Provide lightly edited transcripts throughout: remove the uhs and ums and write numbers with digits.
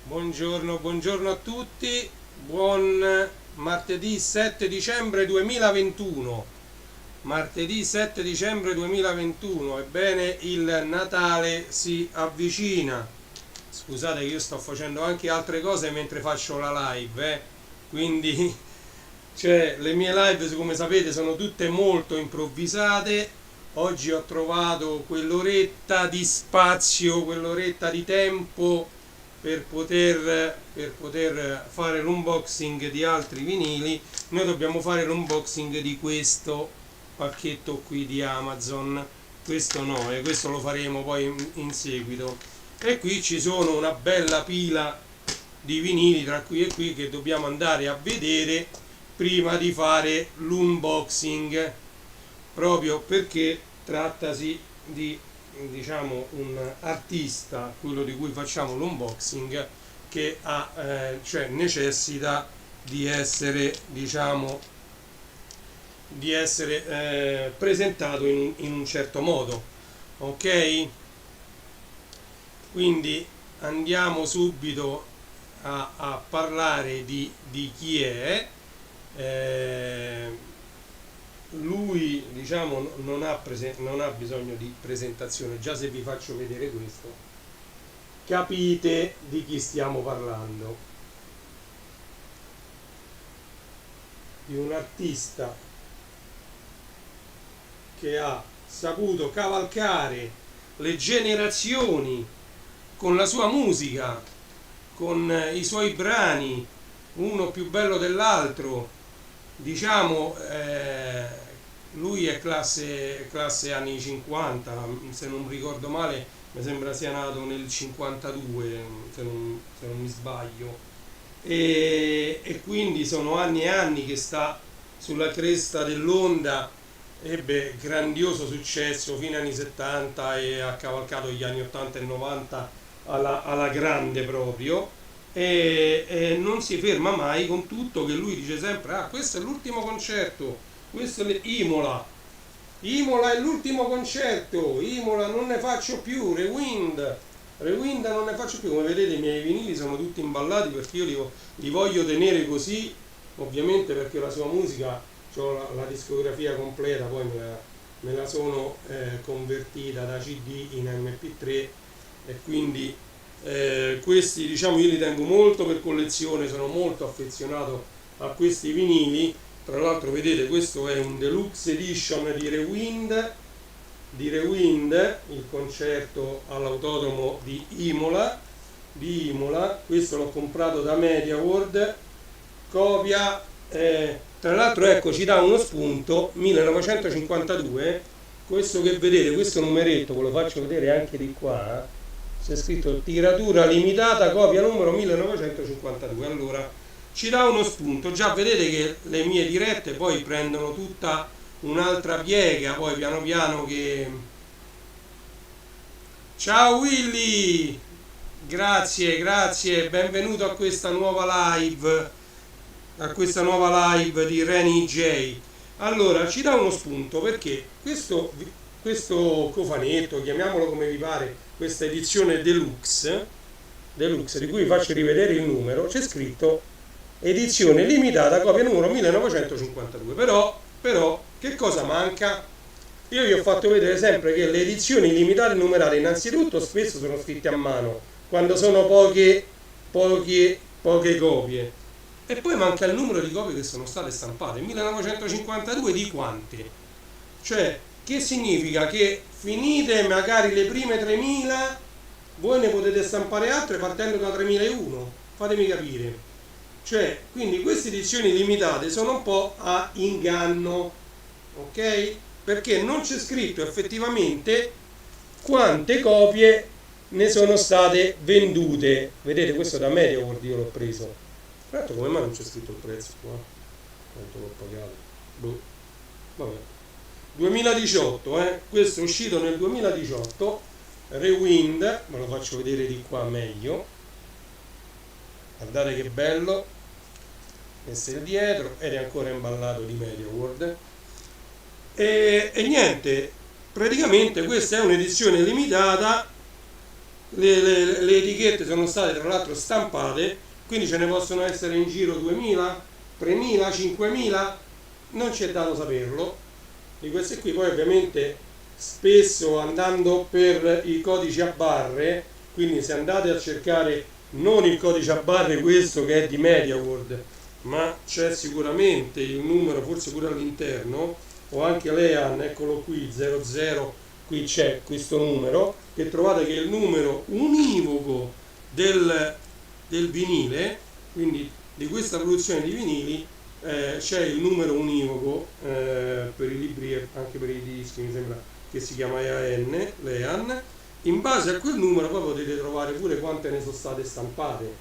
Buongiorno a tutti, buon martedì 7 dicembre 2021. Martedì 7 dicembre 2021, ebbene il Natale si avvicina. Scusate che io sto facendo anche altre cose mentre faccio la live, quindi le mie live, come sapete, sono tutte molto improvvisate. Oggi ho trovato quell'oretta di spazio, quell'oretta di tempo per poter fare l'unboxing di altri vinili. Noi dobbiamo fare l'unboxing di questo pacchetto qui di Amazon. Questo no, e questo lo faremo poi in seguito. E qui ci sono una bella pila di vinili tra qui e qui che dobbiamo andare a vedere prima di fare l'unboxing, proprio perché trattasi di, diciamo, un artista, quello di cui facciamo l'unboxing, che necessita di essere, diciamo, presentato in un certo modo. Ok? Quindi andiamo subito a parlare di chi è. Lui, diciamo, non ha bisogno di presentazione. Già se vi faccio vedere questo capite di chi stiamo parlando: di un artista che ha saputo cavalcare le generazioni con la sua musica, con i suoi brani, uno più bello dell'altro. Diciamo, lui è classe anni 50, se non ricordo male, mi sembra sia nato nel 52, se non mi sbaglio, e quindi sono anni e anni che sta sulla cresta dell'onda. Ebbe grandioso successo fino agli anni 70 e ha cavalcato gli anni 80 e 90 alla grande proprio. E non si ferma mai, con tutto che lui dice sempre: ah, questo è l'ultimo concerto, questo è Imola è l'ultimo concerto, Imola non ne faccio più, Rewind non ne faccio più. Come vedete, i miei vinili sono tutti imballati perché io li voglio tenere così, ovviamente, perché la sua musica, ho la discografia completa, poi me la sono convertita da CD in MP3, e quindi questi, diciamo, io li tengo molto per collezione, sono molto affezionato a questi vinili. Tra l'altro, vedete, questo è un deluxe edition di Rewind, il concerto all'autodromo di Imola. Questo l'ho comprato da MediaWorld, copia, tra l'altro, ecco, ci dà uno spunto: 1952. Questo che vedete, questo numeretto, ve lo faccio vedere anche di qua, c'è scritto tiratura limitata, copia numero 1952. Allora ci dà uno spunto. Già vedete che le mie dirette poi prendono tutta un'altra piega, poi piano piano che... Ciao Willy, grazie, benvenuto a questa nuova live, di Reni J. Allora, ci dà uno spunto perché questo cofanetto, chiamiamolo come vi pare, questa edizione deluxe, di cui vi faccio rivedere il numero, c'è scritto edizione limitata, copia numero 1952. Però che cosa manca? Io vi ho fatto vedere sempre che le edizioni limitate numerate, innanzitutto, spesso sono scritte a mano quando sono poche copie, e poi manca il numero di copie che sono state stampate. 1952 di quante? Cioè, che significa? Che finite magari le prime 3000, voi ne potete stampare altre partendo da 3001. Fatemi capire. Cioè, quindi queste edizioni limitate sono un po' a inganno, ok? Perché non c'è scritto effettivamente quante copie ne sono state vendute. Vedete, questo da MediaWorld io l'ho preso. Tra l'altro, come mai non c'è scritto il prezzo qua? Quanto l'ho pagato? Boh. Vabbè. 2018, questo è uscito nel 2018. Rewind, ve lo faccio vedere di qua meglio. Guardate che bello. Questo è il dietro ed è ancora imballato di MediaWorld. E niente, praticamente questa è un'edizione limitata le etichette sono state tra l'altro stampate, quindi ce ne possono essere in giro 2000, 3000, 5000, non ci è dato saperlo. Di queste qui poi ovviamente spesso andando per i codici a barre, quindi se andate a cercare non il codice a barre questo che è di MediaWorld, ma c'è sicuramente il numero, forse pure all'interno, o anche Lean, eccolo qui, 00, qui c'è questo numero, che trovate che è il numero univoco del vinile, quindi di questa produzione di vinili. C'è il numero univoco per i libri e anche per i dischi, mi sembra che si chiama Lean. In base a quel numero poi potete trovare pure quante ne sono state stampate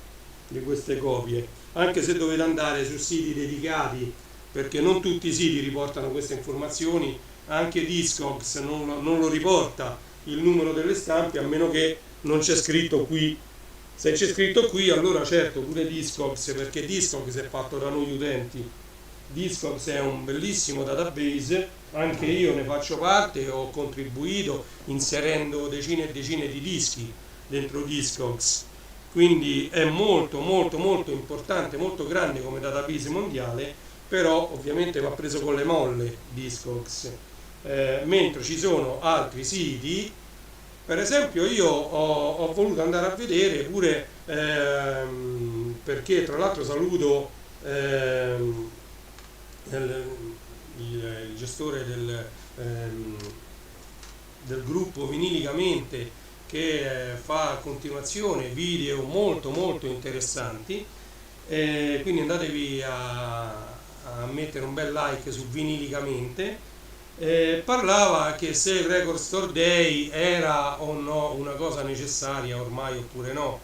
di queste copie, anche se dovete andare su siti dedicati, perché non tutti i siti riportano queste informazioni, anche Discogs non lo riporta il numero delle stampe, a meno che non c'è scritto qui. Se c'è scritto qui, allora certo pure Discogs, perché Discogs è fatto da noi utenti. Discogs è un bellissimo database, anche io ne faccio parte, ho contribuito inserendo decine e decine di dischi dentro Discogs, quindi è molto molto molto importante, molto grande come database mondiale, però ovviamente va preso con le molle Discogs, mentre ci sono altri siti. Per esempio io ho voluto andare a vedere pure, perché tra l'altro saluto il gestore del gruppo Vinilicamente, che fa a continuazione video molto molto interessanti, quindi andatevi a mettere un bel like su Vinilicamente. Parlava che se il Record Store Day era o no una cosa necessaria ormai oppure no.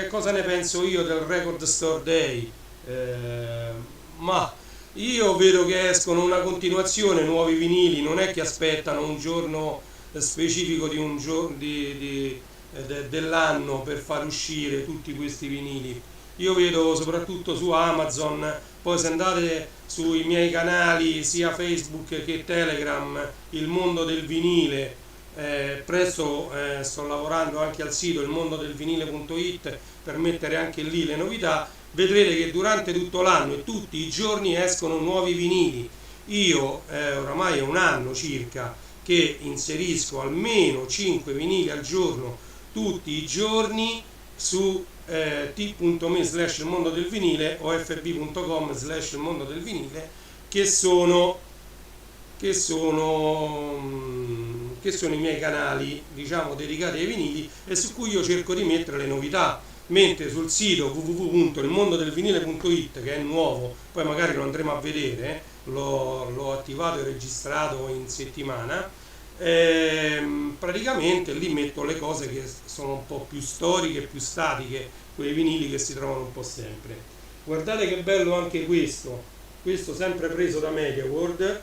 Cosa ne penso io del Record Store Day? Ma io vedo che escono una continuazione nuovi vinili, non è che aspettano un giorno specifico di un dell'anno per far uscire tutti questi vinili. Io vedo soprattutto su Amazon, poi se andate sui miei canali sia Facebook che Telegram, il mondo del vinile, presto sto lavorando anche al sito ilmondodelvinile.it per mettere anche lì le novità. Vedrete che durante tutto l'anno e tutti i giorni escono nuovi vinili. Io oramai è un anno circa che inserisco almeno 5 vinili al giorno tutti i giorni su t.me/il mondo del vinile o fb.com/il mondo del vinile, che sono i miei canali, diciamo, dedicati ai vinili, e su cui io cerco di mettere le novità. Mentre sul sito www.ilmondodelvinile.it, che è nuovo, poi magari lo andremo a vedere, l'ho attivato e registrato in settimana, praticamente lì metto le cose che sono un po' più storiche, più statiche, quei vinili che si trovano un po' sempre. Guardate che bello anche questo sempre preso da MediaWorld,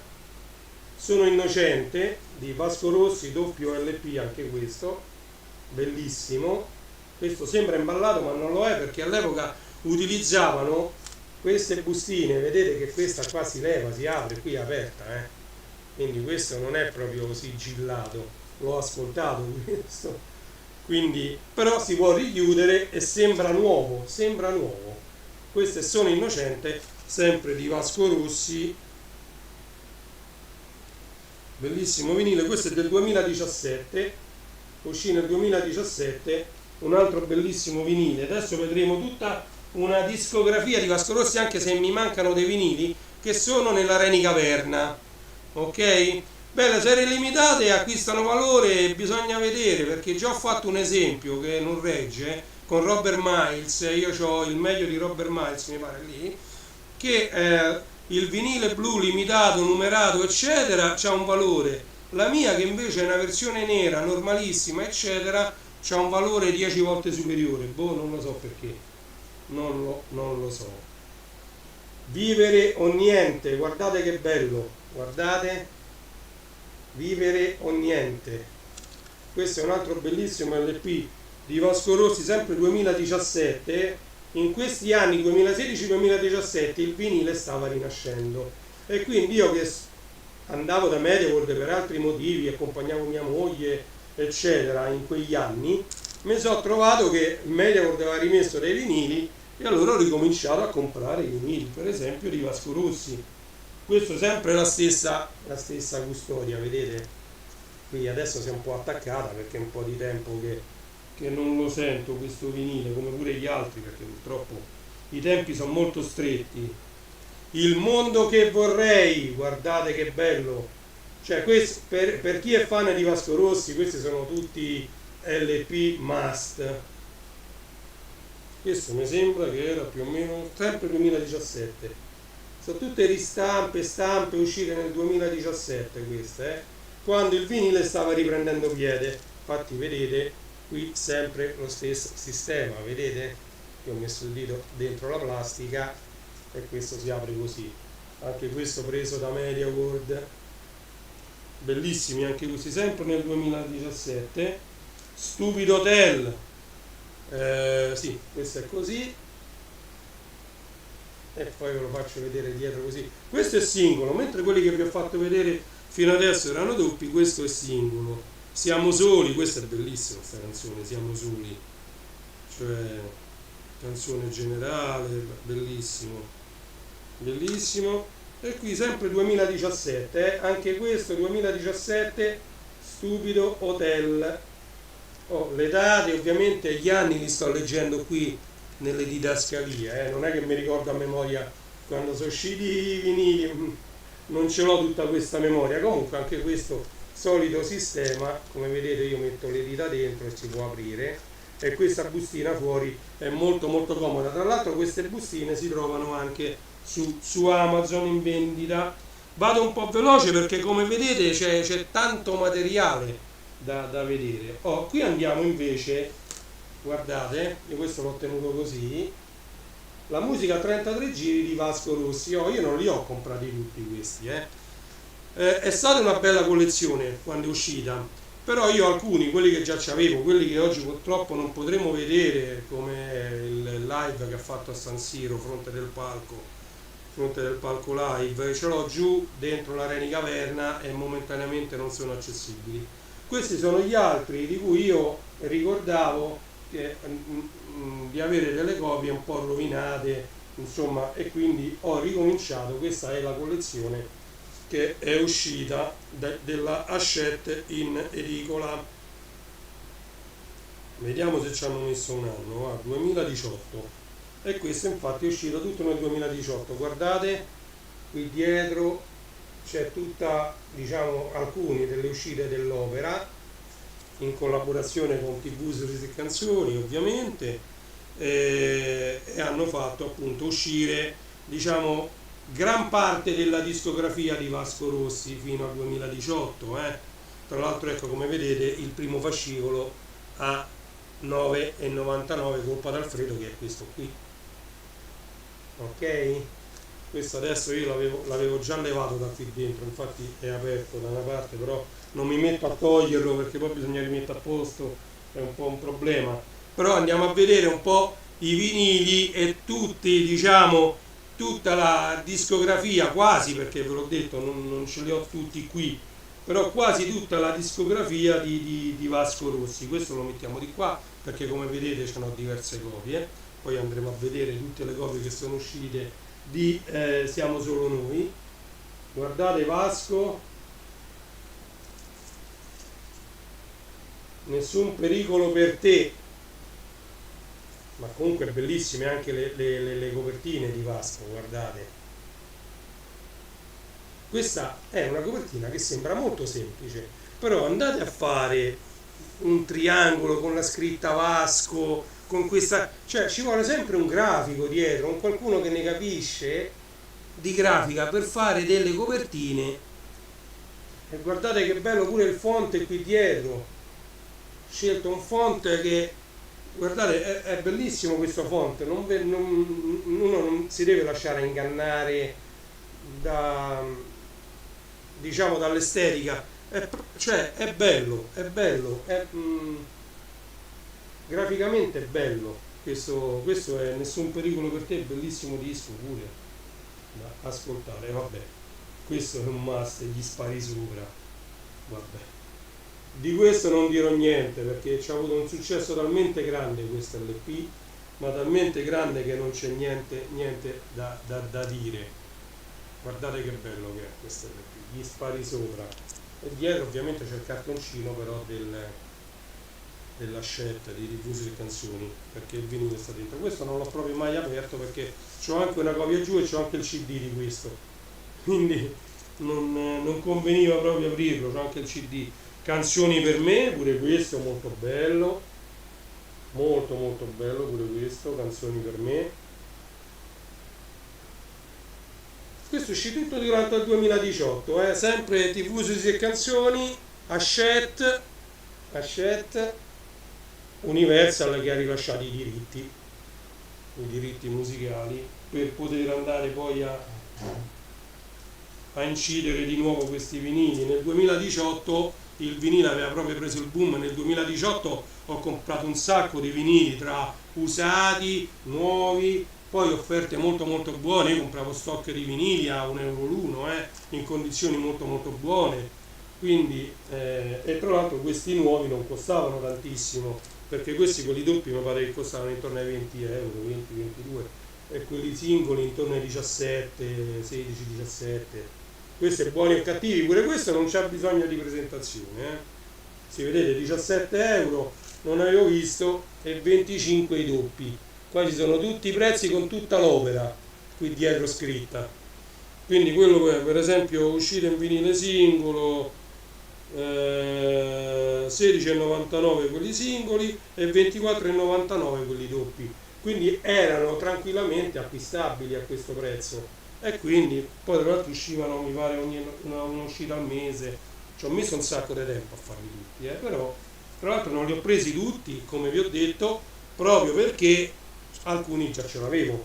Sono innocente di Vasco Rossi, WLP, anche questo bellissimo. Questo sembra imballato ma non lo è, perché all'epoca utilizzavano queste bustine, vedete che questa qua si leva, si apre, qui è aperta, quindi questo non è proprio sigillato, l'ho ascoltato questo, quindi però si può richiudere e sembra nuovo. Questo è Sono innocente, sempre di Vasco Rossi, bellissimo vinile. Questo è del 2017, uscì nel 2017, un altro bellissimo vinile. Adesso vedremo tutta una discografia di Vasco Rossi, anche se mi mancano dei vinili che sono nella Reni Caverna, ok? Beh, le serie limitate acquistano valore, bisogna vedere, perché già ho fatto un esempio che non regge con Robert Miles. Io ho il meglio di Robert Miles, mi pare lì, che il vinile blu limitato, numerato eccetera c'ha un valore. La mia, che invece è una versione nera normalissima eccetera, c'ha un valore 10 volte superiore. Non lo so perché, non lo so. Vivere o niente, guardate che bello, guardate, Vivere o niente. Questo è un altro bellissimo LP di Vasco Rossi, sempre 2017. In questi anni 2016-2017 il vinile stava rinascendo, e quindi io, che andavo da MediaWorld per altri motivi, accompagnavo mia moglie eccetera, in quegli anni, mi sono trovato che Mediaworld aveva rimesso dei vinili e allora ho ricominciato a comprare i vinili, per esempio di Vasco Rossi. Questo sempre la stessa custodia, vedete? Qui adesso si è un po' attaccata perché è un po' di tempo che non lo sento questo vinile, come pure gli altri, perché purtroppo i tempi sono molto stretti. Il mondo che vorrei, guardate che bello. Cioè, questo, per chi è fan di Vasco Rossi, questi sono tutti LP must. Questo mi sembra che era più o meno sempre 2017. Sono tutte stampe uscite nel 2017 queste, quando il vinile stava riprendendo piede. Infatti vedete qui sempre lo stesso sistema, vedete? Io ho messo il dito dentro la plastica e questo si apre così. Anche questo preso da Mediaworld, bellissimi anche questi, sempre nel 2017. Stupido Hotel, sì, questo è così, e poi ve lo faccio vedere dietro così. Questo è singolo, mentre quelli che vi ho fatto vedere fino adesso erano doppi, questo è singolo. Siamo soli, questa è bellissima questa canzone, Siamo soli, cioè canzone generale, bellissimo, bellissimo. E qui sempre 2017, anche questo 2017, Stupido Hotel. Oh, le date, ovviamente gli anni li sto leggendo qui nelle didascalie, non è che mi ricordo a memoria quando sono usciti i vinili, non ce l'ho tutta questa memoria. Comunque anche questo solito sistema, come vedete io metto le dita dentro e si può aprire, e questa bustina fuori è molto molto comoda. Tra l'altro queste bustine si trovano anche su Amazon in vendita. Vado un po' veloce perché come vedete c'è tanto materiale da vedere. Qui andiamo invece, guardate, io questo l'ho tenuto così, la musica a 33 giri di Vasco Rossi. Io non li ho comprati tutti questi, è stata una bella collezione quando è uscita, però io alcuni, quelli che già c'avevo, quelli che oggi purtroppo non potremo vedere, come il live che ha fatto a San Siro, Fronte del Palco live, ce l'ho giù dentro l'Arena Caverna e momentaneamente non sono accessibili. Questi sono gli altri di cui io ricordavo di avere delle copie un po' rovinate, insomma, e quindi ho ricominciato. Questa è la collezione che è uscita della Hachette in edicola. Vediamo se ci hanno messo un anno, 2018. E questo infatti è uscito tutto nel 2018. Guardate, qui dietro c'è tutta, diciamo, alcune delle uscite dell'opera in collaborazione con TV Sorrisi e Canzoni, ovviamente, e hanno fatto appunto uscire, diciamo, gran parte della discografia di Vasco Rossi fino al 2018. Tra l'altro, ecco, come vedete, il primo fascicolo a 9,99 colpa d'Alfredo, che è questo qui. Ok? Questo adesso io l'avevo già levato da qui dentro, infatti è aperto da una parte, però non mi metto a toglierlo perché poi bisogna rimettere a posto, è un po' un problema. Però andiamo a vedere un po' i vinili e tutti, diciamo, tutta la discografia, quasi, perché ve l'ho detto, non ce li ho tutti qui, però quasi tutta la discografia di Vasco Rossi. Questo lo mettiamo di qua perché come vedete ce n'ho diverse copie, poi andremo a vedere tutte le copie che sono uscite di Siamo solo noi. Guardate Vasco, Nessun pericolo per te, ma comunque bellissime anche le copertine di Vasco, guardate. Questa è una copertina che sembra molto semplice, però andate a fare un triangolo con la scritta Vasco, con questa, cioè ci vuole sempre un grafico dietro, un qualcuno che ne capisce di grafica per fare delle copertine. E guardate che bello pure il font qui dietro, ho scelto un font che, guardate, è bellissimo questo font, uno non si deve lasciare ingannare diciamo dall'estetica, cioè è bello, graficamente è bello. Questo è Nessun pericolo per te, bellissimo disco pure da ascoltare. Vabbè, questo è un must, gli spari sopra, vabbè, Di questo non dirò niente perché ci ha avuto un successo talmente grande questo LP, ma talmente grande che non c'è niente da dire. Guardate che bello che è questo LP, gli spari sopra. E dietro ovviamente c'è il cartoncino però della scelta di diffusi e canzoni, perché il vinile sta dentro. Questo non l'ho proprio mai aperto perché c'ho anche una copia giù e c'ho anche il CD di questo, quindi non conveniva proprio aprirlo, c'ho anche il CD. Canzoni per me, pure questo molto bello, molto bello pure questo, canzoni per me. Questo è uscito tutto durante il 2018, sempre Tifosi e canzoni, Hachette, Universal che ha rilasciato i diritti musicali per poter andare poi a incidere di nuovo questi vinili. Nel 2018 il vinile aveva proprio preso il boom, nel 2018 ho comprato un sacco di vinili tra usati, nuovi, poi offerte molto buone. Io compravo stock di vinili a 1 euro l'uno, in condizioni molto buone, quindi e tra l'altro questi nuovi non costavano tantissimo, perché questi, quelli doppi, mi pare che costavano intorno ai 20 euro, 20-22, e quelli singoli intorno ai 17, 16, 17. Questo è buoni o cattivi, pure questo non c'ha bisogno di presentazione. Si vedete, 17 euro non avevo visto, e 25 i doppi. Qua ci sono tutti i prezzi con tutta l'opera qui dietro scritta. Quindi quello per esempio uscito in vinile singolo, 16,99 quelli singoli e 24,99 quelli doppi, quindi erano tranquillamente acquistabili a questo prezzo. E quindi poi tra l'altro uscivano, mi pare, un'uscita al mese. Ci ho messo un sacco di tempo a farli tutti, però tra l'altro non li ho presi tutti, come vi ho detto, proprio perché alcuni già ce l'avevo.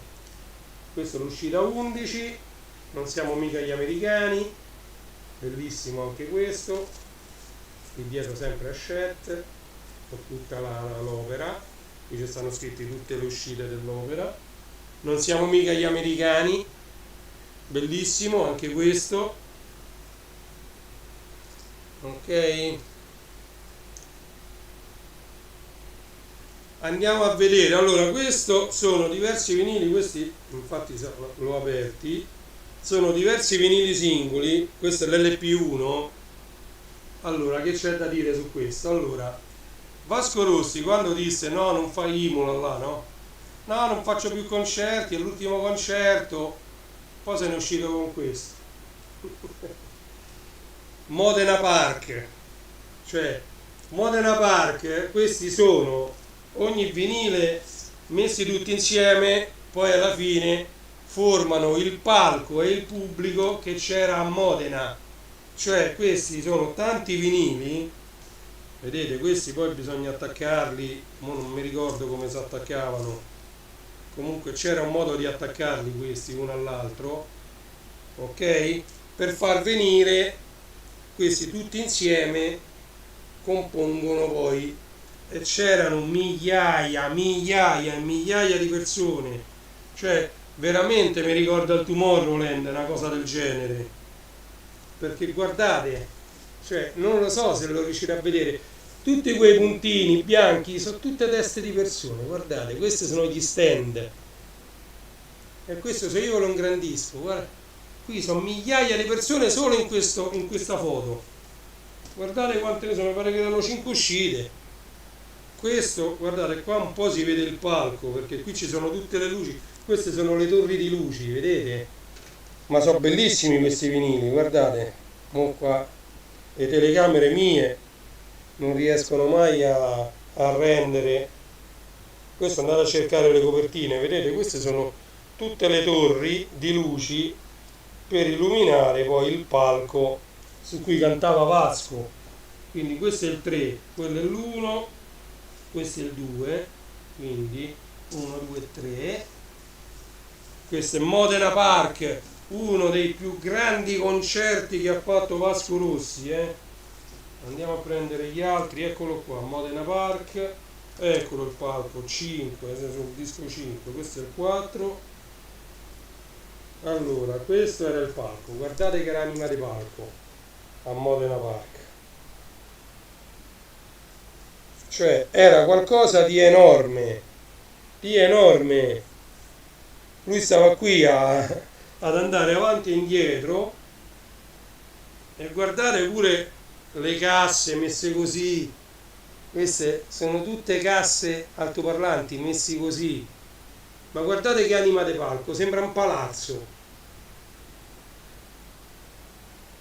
Questo è l'uscita 11, non siamo mica gli americani, bellissimo anche questo, qui dietro sempre Hachette con tutta l'opera, qui ci stanno scritte tutte le uscite dell'opera. Non siamo mica gli americani, bellissimo anche questo, ok. Andiamo a vedere. Allora, questo sono diversi vinili, questi infatti l'ho aperti, sono diversi vinili singoli. Questo è l'LP1. Allora, che c'è da dire su questo? Allora, Vasco Rossi quando disse no, non fai Imola là, no, non faccio più concerti, è l'ultimo concerto, poi se ne è uscito con questo Modena Park, cioè Modena Park, questi sono ogni vinile messi tutti insieme, poi alla fine formano il palco e il pubblico che c'era a Modena. Cioè questi sono tanti vinili, vedete, questi poi bisogna attaccarli, non mi ricordo come si attaccavano, comunque c'era un modo di attaccarli questi uno all'altro, ok, per far venire questi tutti insieme, compongono poi, e c'erano migliaia e migliaia di persone, cioè veramente mi ricorda il Tomorrowland, una cosa del genere, perché guardate, cioè non lo so se lo riuscite a vedere, tutti quei puntini bianchi sono tutte teste di persone, guardate, questi sono gli stand, e questo se io lo ingrandisco, guarda, qui sono migliaia di persone solo in questa foto, guardate quante ne sono, mi pare che erano 5 uscite. Questo, guardate, qua un po' si vede il palco, perché qui ci sono tutte le luci, queste sono le torri di luci, vedete? Ma sono bellissimi questi vinili, guardate, mo qua le telecamere mie non riescono mai a rendere. Questo, andate a cercare le copertine, vedete, queste sono tutte le torri di luci per illuminare poi il palco su cui cantava Vasco. Quindi questo è il 3, quello è l'1, questo è il 2, quindi 1, 2, 3. Questo è Modena Park, uno dei più grandi concerti che ha fatto Vasco Rossi, Andiamo a prendere gli altri, eccolo qua, Modena Park, eccolo il palco, 5, sul disco 5, questo è il 4. Allora, questo era il palco, guardate che era anima di palco a Modena Park. cioè era qualcosa di enorme, di enorme. Lui stava qui ad andare avanti e indietro e guardare pure le casse messe così. Queste sono tutte casse altoparlanti messi così, ma guardate che anima di palco, sembra un palazzo.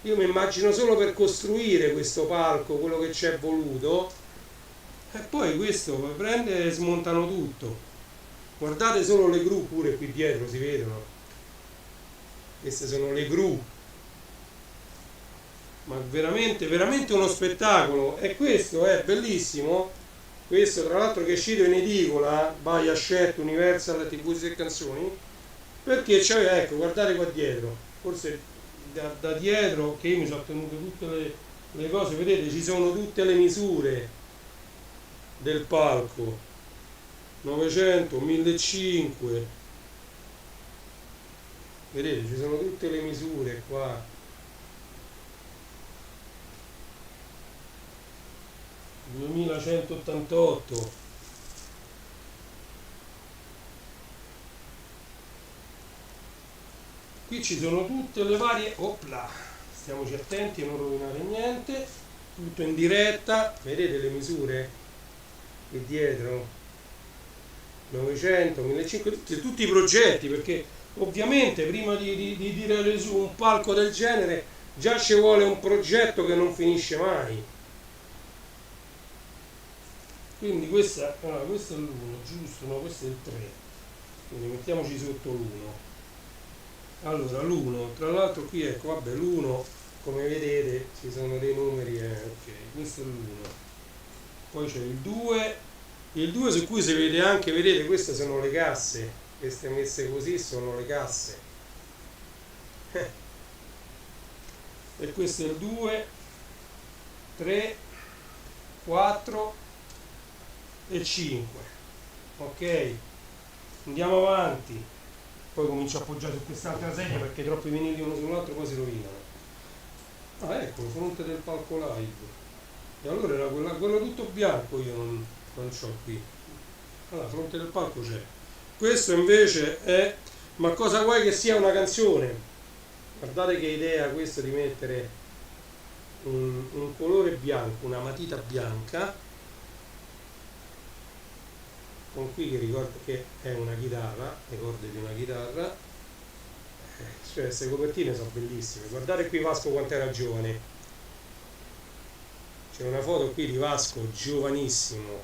Io mi immagino solo per costruire questo palco quello che ci è voluto, e poi questo prende e smontano tutto. Guardate solo le gru pure qui dietro, si vedono. Queste sono le gru, ma veramente, veramente uno spettacolo. E questo è bellissimo. Questo tra l'altro che è uscito in edicola, by Hachette Universal TV e canzoni, perché c'è, ecco, guardate qua dietro, forse da dietro, che io mi sono tenuto tutte le cose, vedete, ci sono tutte le misure del palco, 900, 1500, vedete, ci sono tutte le misure qua, 2188. Qui ci sono tutte le varie, opla, stiamoci attenti a non rovinare niente, tutto in diretta, vedete le misure qui dietro, 900, 1500, tutti i progetti, perché ovviamente prima di tirare su un palco del genere già ci vuole un progetto che non finisce mai. Quindi questo è l'1, giusto? No, questo è il 3, quindi mettiamoci sotto l'1. Allora, l'1, tra l'altro qui ecco, vabbè, l'1, come vedete, ci sono dei numeri, ok, questo è l'1. Poi c'è il 2 su cui si vede anche, vedete, queste sono le casse, queste messe così sono le casse. E questo è il 2, 3, 4 e 5. Ok, andiamo avanti. Poi comincio a appoggiare su quest'altra sedia perché troppi vinili uno sull'altro poi si rovinano. Ah, ecco, fronte del palco live. E allora era quello tutto bianco, io non c'ho qui. Allora, fronte del palco c'è. Questo invece è Ma cosa vuoi che sia una canzone? Guardate che idea questa di mettere un colore bianco, una matita bianca, con qui che ricorda che è una chitarra, le corde di una chitarra, cioè queste copertine sono bellissime. Guardate qui Vasco quanto era giovane, c'è una foto qui di Vasco giovanissimo,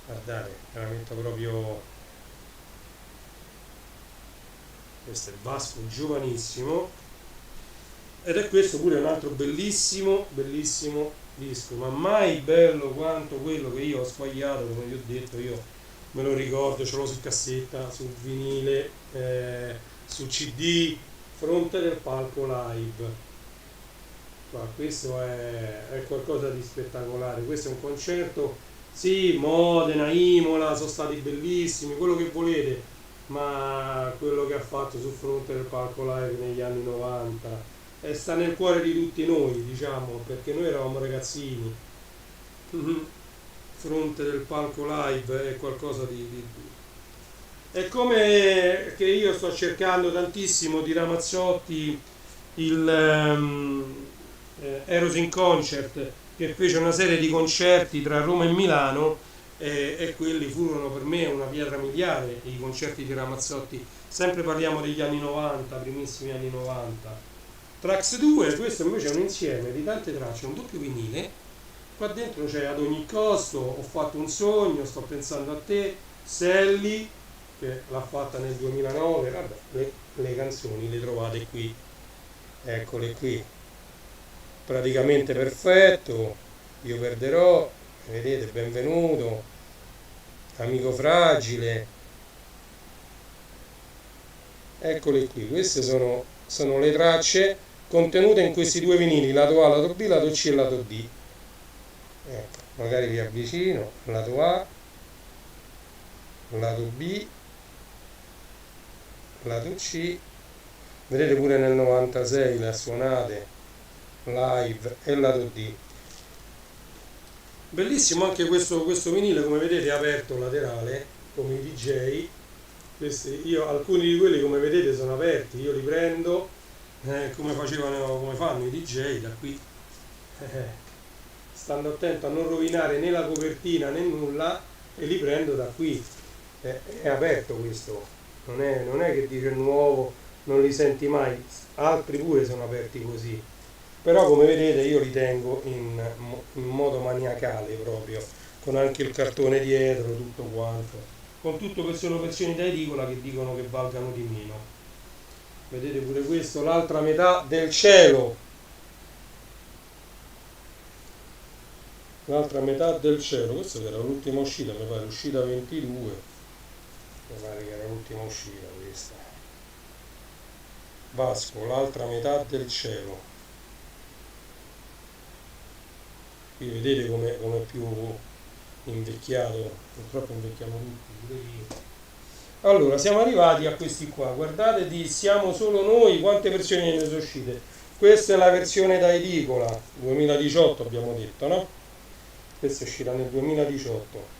guardate, me la metto proprio, questo è il Vasco giovanissimo, ed è questo pure un altro bellissimo bellissimo disco, ma mai bello quanto quello che io ho sfogliato, come vi ho detto. Io me lo ricordo, ce l'ho su cassetta, su vinile, su CD, fronte del palco live. Ma questo è qualcosa di spettacolare. Questo è un concerto, sì, Modena, Imola, sono stati bellissimi, quello che volete, ma quello che ha fatto sul fronte del palco live negli anni 90 sta nel cuore di tutti noi, diciamo, perché noi eravamo ragazzini. Fronte del palco live è qualcosa È come che io sto cercando tantissimo di Ramazzotti il Eros in Concert, che fece una serie di concerti tra Roma e Milano, e quelli furono per me una pietra miliare, i concerti di Ramazzotti. Sempre parliamo degli anni 90, primissimi anni 90. Trax 2, questo invece è un insieme di tante tracce, un doppio vinile. Qua dentro c'è Ad ogni costo, Ho fatto un sogno, Sto pensando a te, Sally, che l'ha fatta nel 2009, vabbè, le canzoni le trovate qui, eccole qui, praticamente perfetto, Io perderò, vedete, benvenuto, Amico fragile, eccole qui, queste sono le tracce contenute in questi due vinili, lato A, lato B, lato C e lato D. Ecco, magari vi avvicino, lato A, lato B, lato C, vedete pure nel 96 le ha suonate live, e lato D. Bellissimo anche questo vinile, come vedete è aperto laterale come i DJ. Alcuni di quelli come vedete sono aperti, io li prendo come fanno i DJ da qui, stando attento a non rovinare né la copertina né nulla, e li prendo da qui. È aperto questo, non è che dice nuovo, non li senti mai, altri pure sono aperti così, però come vedete io li tengo in modo maniacale proprio, con anche il cartone dietro, tutto quanto, con tutto che sono versioni da edicola che dicono che valgano di meno. Vedete pure questo, l'altra metà del cielo, l'altra metà del cielo, questa era l'ultima uscita, mi pare uscita 22, mi pare che era l'ultima uscita questa. Vasco, l'altra metà del cielo. Qui vedete come è più invecchiato, purtroppo invecchiamo tutti, pure io. Allora, siamo arrivati a questi qua, guardate di Siamo solo noi, quante versioni ne sono uscite. Questa è la versione da edicola, 2018 abbiamo detto, no? Questa è uscita nel 2018.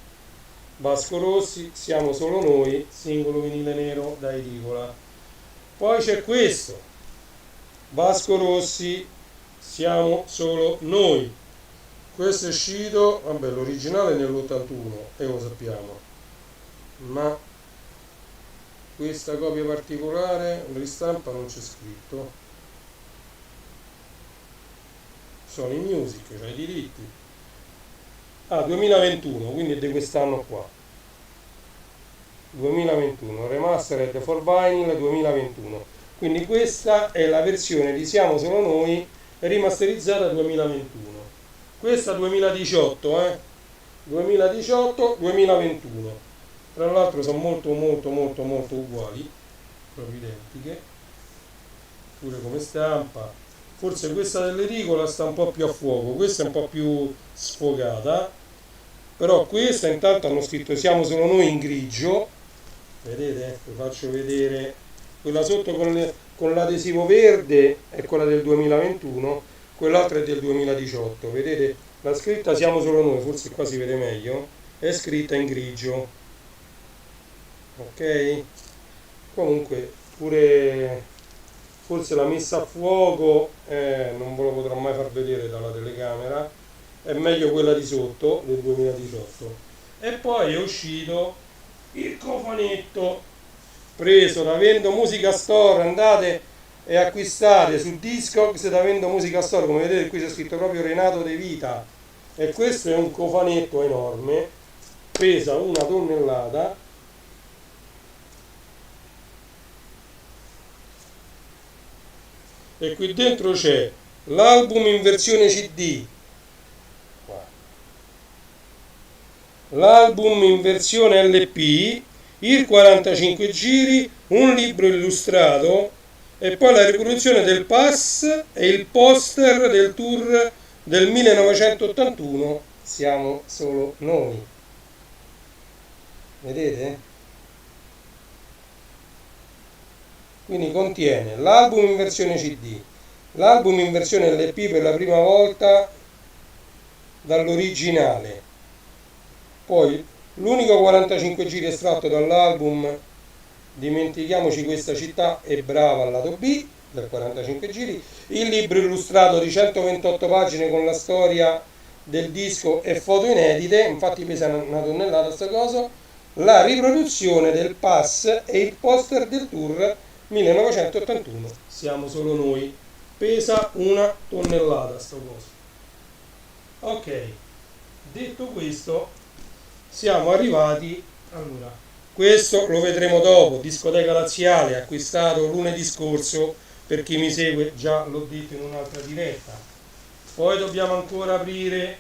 Vasco Rossi, Siamo solo noi, singolo vinile nero da edicola. Poi c'è questo, Vasco Rossi, Siamo solo noi. Questo è uscito, vabbè, l'originale è nell'81 e lo sappiamo, ma questa copia particolare, ristampa, non c'è scritto. Sony Music, cioè i diritti. 2021, quindi è di quest'anno qua. 2021, Remastered for Vinyl 2021. Quindi questa è la versione di Siamo solo noi rimasterizzata 2021. Questa 2018, 2018-2021. Tra l'altro sono molto uguali, proprio identiche, pure come stampa. Forse questa dell'edicola sta un po' più a fuoco, questa è un po' più sfogata, però questa intanto hanno scritto Siamo solo noi in grigio, vedete? Vi faccio vedere, quella sotto con l'adesivo verde è quella del 2021, quell'altra è del 2018, vedete? La scritta Siamo solo noi, forse qua si vede meglio, è scritta in grigio, ok? Comunque pure forse la messa a fuoco non ve lo potrò mai far vedere dalla telecamera, è meglio quella di sotto del 2018. E poi è uscito il cofanetto preso da Vendo Musica Store, andate e acquistate su Discogs da Vendo Musica Store, come vedete qui c'è scritto proprio Renato De Vita, e questo è un cofanetto enorme, pesa 1 tonnellata, e qui dentro c'è l'album in versione CD, l'album in versione LP, il 45 giri, un libro illustrato e poi la riproduzione del pass e il poster del tour del 1981 Siamo solo noi. Vedete? Quindi contiene l'album in versione CD, l'album in versione LP per la prima volta dall'originale, poi l'unico 45 giri estratto dall'album Dimentichiamoci questa città e brava al lato B del 45 giri, il libro illustrato di 128 pagine con la storia del disco e foto inedite, infatti pesa 1 tonnellata sta cosa, la riproduzione del pass e il poster del tour 1981 Siamo solo noi, pesa 1 tonnellata sta cosa. Ok, detto questo siamo arrivati, allora questo lo vedremo dopo, discoteca laziale, acquistato lunedì scorso, per chi mi segue già l'ho detto in un'altra diretta. Poi dobbiamo ancora aprire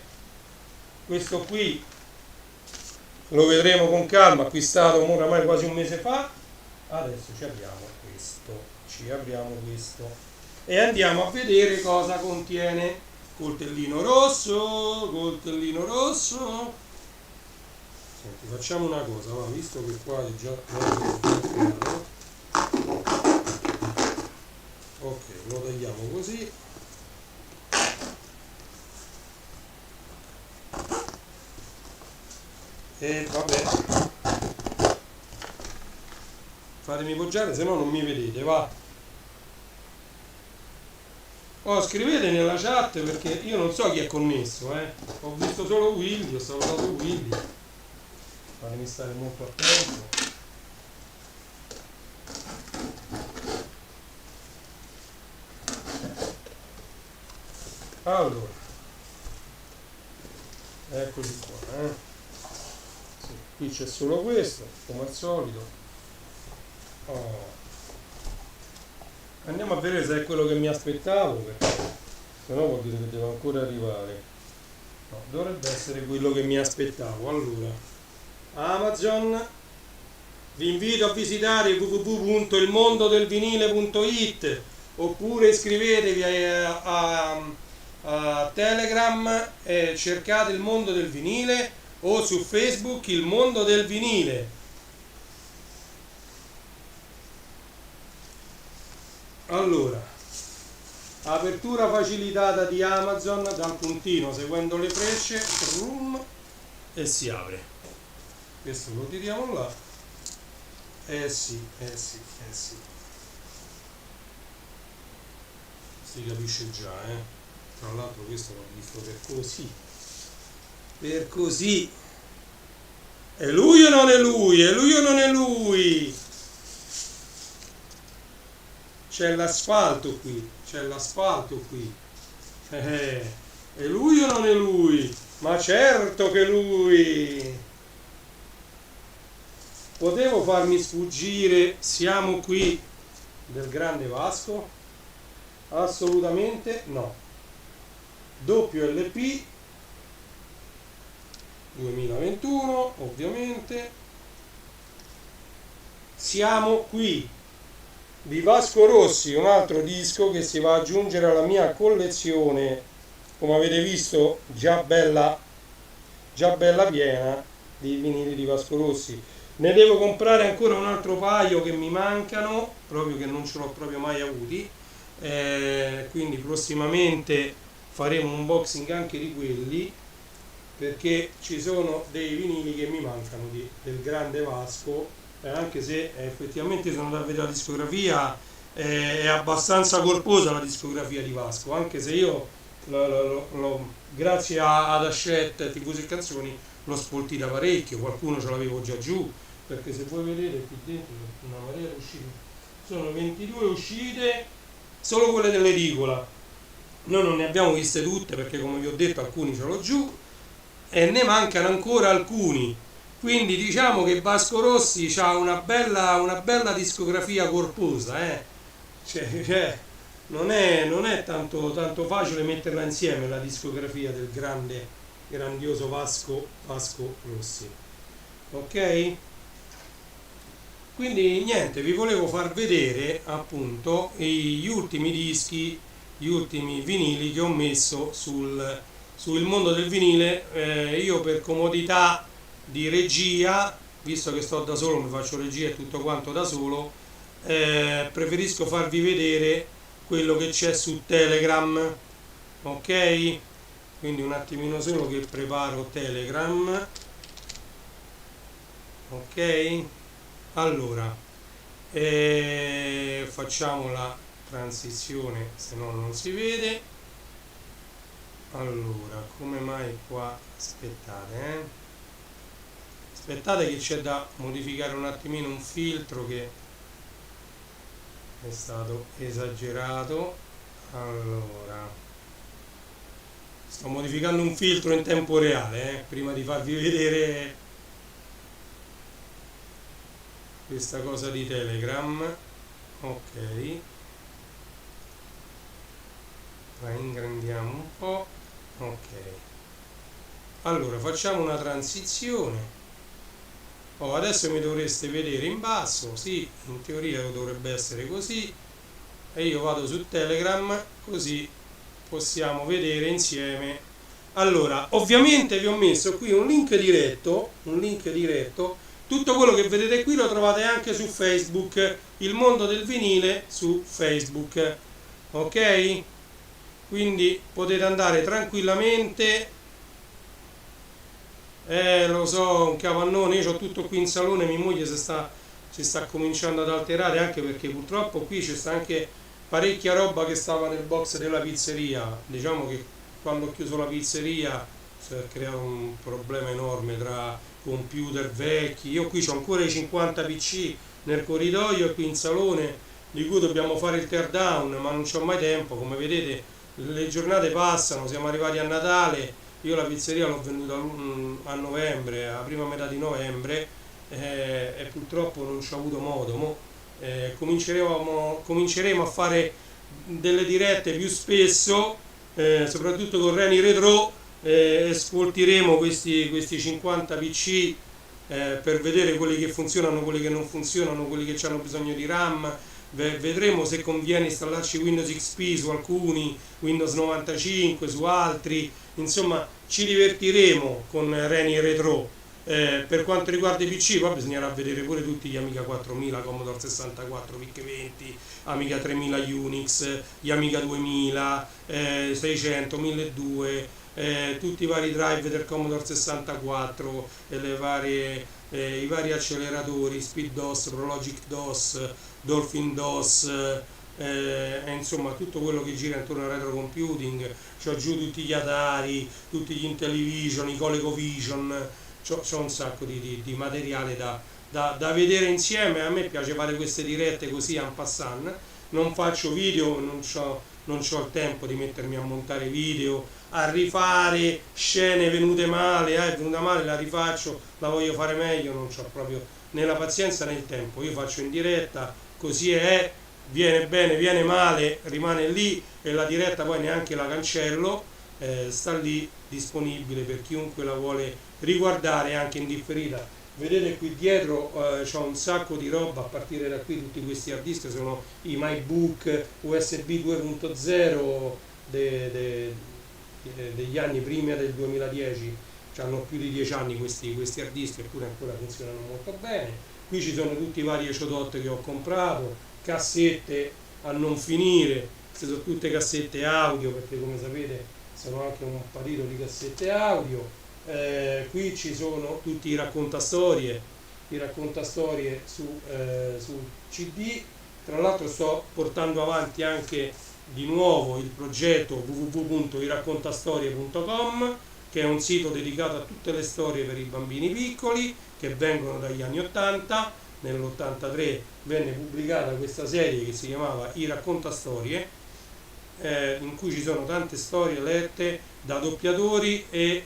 questo qui, lo vedremo con calma, acquistato oramai quasi un mese fa. Adesso ci apriamo questo e andiamo a vedere cosa contiene. Coltellino rosso. Senti, facciamo una cosa, va, visto che qua è già ok, lo tagliamo così. E vabbè, fatemi poggiare, se no non mi vedete, va. Oh, scrivete nella chat perché io non so chi è connesso, ho visto solo Willy, ho salutato Willy, fatemi stare molto attento. Allora, eccoli qua, sì, qui c'è solo questo, come al solito. Oh. Andiamo a vedere se è quello che mi aspettavo, perché se no vuol dire che devo ancora arrivare. No, dovrebbe essere quello che mi aspettavo. Allora, Amazon, vi invito a visitare www.ilmondodelvinile.it oppure iscrivetevi a Telegram e cercate il mondo del vinile, o su Facebook il mondo del vinile. Allora, apertura facilitata di Amazon dal puntino seguendo le frecce, e si apre. Questo lo tiriamo là. Sì. Si capisce già, Tra l'altro questo l'ho visto per così. È lui o non è lui? È lui o non è lui? C'è l'asfalto qui. È lui o non è lui? Ma certo che è lui! Potevo farmi sfuggire "Siamo qui" del grande Vasco? Assolutamente no. WLP 2021, ovviamente. Siamo qui di Vasco Rossi, un altro disco che si va ad aggiungere alla mia collezione, come avete visto, già bella piena di vinili di Vasco Rossi. Ne devo comprare ancora un altro paio che mi mancano, proprio che non ce l'ho proprio mai avuti, quindi prossimamente faremo un unboxing anche di quelli, perché ci sono dei vinili che mi mancano del grande Vasco, anche se effettivamente sono andato a vedere la discografia, è abbastanza corposa la discografia di Vasco, anche se io grazie ad Hachette Tifosi e Canzoni l'ho spoltita parecchio, qualcuno ce l'avevo già giù, perché se voi vedete qui dentro una marea di uscite, sono 22 uscite, solo quelle dell'edicola. Noi non ne abbiamo viste tutte perché, come vi ho detto, alcuni ce l'ho giù e ne mancano ancora alcuni, quindi diciamo che Vasco Rossi ha una bella discografia corposa, non è tanto facile metterla insieme la discografia del grandioso Vasco Rossi, ok? Quindi niente, vi volevo far vedere appunto gli ultimi dischi, gli ultimi vinili che ho messo sul mondo del vinile. Io, per comodità di regia, visto che sto da solo, mi faccio regia e tutto quanto da solo, preferisco farvi vedere quello che c'è su Telegram, ok? Quindi un attimino solo che preparo Telegram, ok? Allora, facciamo la transizione, se no non si vede. Allora, come mai qua? Aspettate che c'è da modificare un attimino un filtro che è stato esagerato. Allora, sto modificando un filtro in tempo reale, prima di farvi vedere questa cosa di Telegram. Ok, la ingrandiamo un po'. Ok, allora facciamo una transizione. Adesso mi dovreste vedere in basso, sì, in teoria dovrebbe essere così, e io vado su Telegram, così possiamo vedere insieme. Allora, ovviamente vi ho messo qui un link diretto. Tutto quello che vedete qui lo trovate anche su Facebook, il mondo del vinile su Facebook, ok? Quindi potete andare tranquillamente Lo so, un capannone, io ho tutto qui in salone, mia moglie si sta cominciando ad alterare, anche perché purtroppo qui c'è sta anche parecchia roba che stava nel box della pizzeria. Diciamo che quando ho chiuso la pizzeria si è creato un problema enorme tra computer vecchi. Io qui ho ancora i 50 PC nel corridoio e qui in salone, di cui dobbiamo fare il tear down, ma non c'ho mai tempo. Come vedete le giornate passano, siamo arrivati a Natale. Io la pizzeria l'ho venduta a novembre, a prima metà di novembre, e purtroppo non ci ho avuto modo. Cominceremo a fare delle dirette più spesso, soprattutto con Reni Retro. Sfoltiremo questi 50 PC, per vedere quelli che funzionano, quelli che non funzionano, quelli che hanno bisogno di RAM. Vedremo se conviene installarci Windows XP su alcuni, Windows 95 su altri. Insomma, ci divertiremo con Reni Retro. Per quanto riguarda i PC, poi bisognerà vedere pure tutti gli Amiga 4000, Commodore 64, VIC-20, Amiga 3000 Unix, gli Amiga 2000, 600, 1200, tutti i vari drive del Commodore 64, e i vari acceleratori, Speed DOS, Prologic DOS, Dolphin DOS, insomma tutto quello che gira intorno al retro computing. C'ho giù tutti gli Atari, tutti gli Intellivision, i ColecoVision. C'ho un sacco di materiale da vedere insieme. A me piace fare queste dirette così en passant, non faccio video, non c'ho il tempo di mettermi a montare video, a rifare scene venute male, è venuta male, la rifaccio, la voglio fare meglio, non c'ho proprio né la pazienza né il tempo. Io faccio in diretta, così è, viene bene, viene male, rimane lì, e la diretta poi neanche la cancello, sta lì disponibile per chiunque la vuole riguardare anche in differita. Vedete qui dietro c'ho un sacco di roba, a partire da qui tutti questi hard disk sono i MyBook USB 2.0 degli anni prima del 2010, hanno più di 10 anni questi hard disk, eppure ancora funzionano molto bene. Qui ci sono tutti i vari ecodot che ho comprato, cassette a non finire, queste sono tutte cassette audio, perché come sapete sono anche un patito di cassette audio. Qui ci sono tutti i raccontastorie su CD. Tra l'altro sto portando avanti anche di nuovo il progetto www.iraccontastorie.com, che è un sito dedicato a tutte le storie per i bambini piccoli che vengono dagli anni 80. Nell'83 venne pubblicata questa serie che si chiamava I Raccontastorie, in cui ci sono tante storie lette da doppiatori e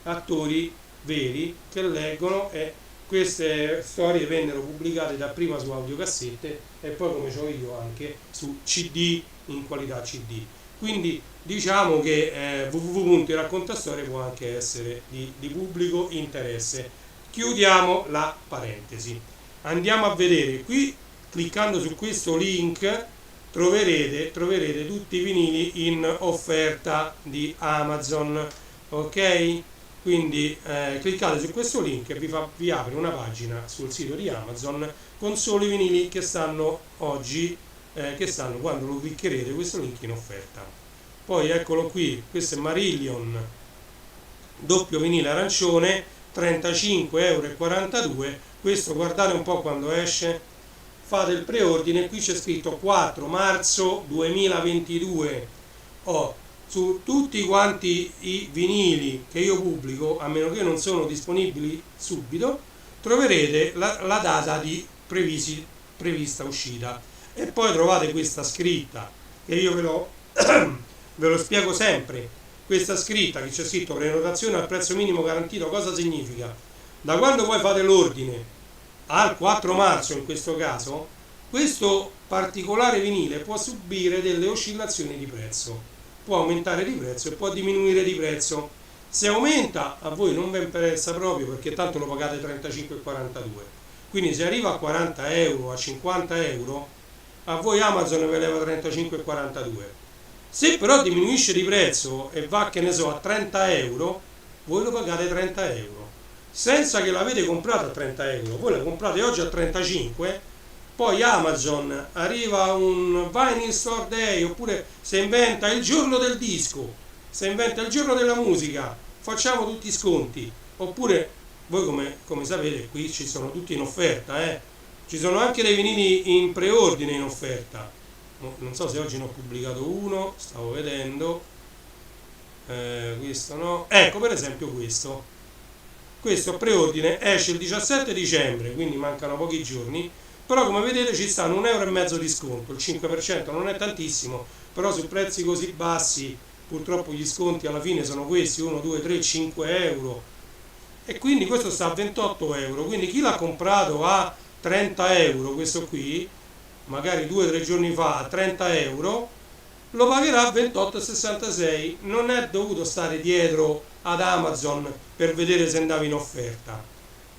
attori veri che leggono, e queste storie vennero pubblicate dapprima su audiocassette e poi, come ho io, anche su CD, in qualità CD. Quindi diciamo che www.raccontastorie può anche essere di pubblico interesse. Chiudiamo la parentesi, andiamo a vedere qui, cliccando su questo link troverete tutti i vinili in offerta di Amazon, ok? Quindi cliccate su questo link e vi apre una pagina sul sito di Amazon con solo i vinili che stanno oggi, quando lo cliccherete questo link, in offerta. Poi eccolo qui, questo è Marillion doppio vinile arancione, 35,42 €. Questo guardate un po' quando esce, fate il preordine, qui c'è scritto 4 marzo 2022. Su tutti quanti i vinili che io pubblico, a meno che non sono disponibili subito, troverete la data di prevista uscita, e poi trovate questa scritta che io ve lo spiego sempre. Questa scritta che c'è scritto prenotazione al prezzo minimo garantito, cosa significa? Da quando voi fate l'ordine al 4 marzo, in questo caso, questo particolare vinile può subire delle oscillazioni di prezzo, può aumentare di prezzo e può diminuire di prezzo. Se aumenta, a voi non vi interessa proprio, perché tanto lo pagate 35,42 €. Quindi se arriva a 40 €, a 50 €, a voi Amazon ve leva 35,42 €. Se però diminuisce di prezzo e va, che ne so, a 30 €, voi lo pagate 30 €, senza che l'avete comprato a 30 €, voi la comprate oggi a 35, poi Amazon arriva un Vinyl Store Day, oppure si inventa il giorno del disco, si inventa il giorno della musica, facciamo tutti sconti, oppure voi come sapete qui ci sono tutti in offerta, ci sono anche dei vinili in preordine in offerta. Non so se oggi ne ho pubblicato uno, stavo vedendo, questo no, ecco per esempio questo a preordine esce il 17 dicembre, quindi mancano pochi giorni, però come vedete ci stanno 1,5 euro di sconto, il 5% non è tantissimo, però su prezzi così bassi purtroppo gli sconti alla fine sono questi, 1, 2, 3, 5 euro, e quindi questo sta a 28 euro, quindi chi l'ha comprato a 30 euro, questo qui, magari 2 o 3 giorni fa a 30 euro, lo pagherà a 28,66, non è dovuto stare dietro ad Amazon per vedere se andava in offerta,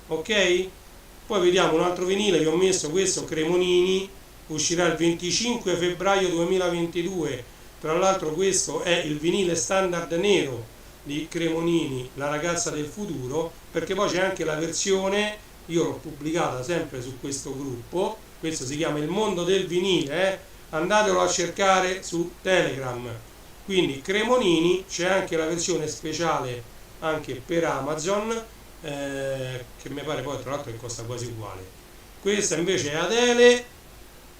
ok? Poi vediamo un altro vinile, vi ho messo questo Cremonini, uscirà il 25 febbraio 2022, tra l'altro questo è il vinile standard nero di Cremonini, La ragazza del futuro, perché poi c'è anche la versione, io l'ho pubblicata sempre su questo gruppo, questo si chiama Il mondo del vinile, andatelo a cercare su Telegram. Quindi Cremonini, c'è anche la versione speciale anche per Amazon, che mi pare poi tra l'altro che costa quasi uguale. Questa invece è Adele,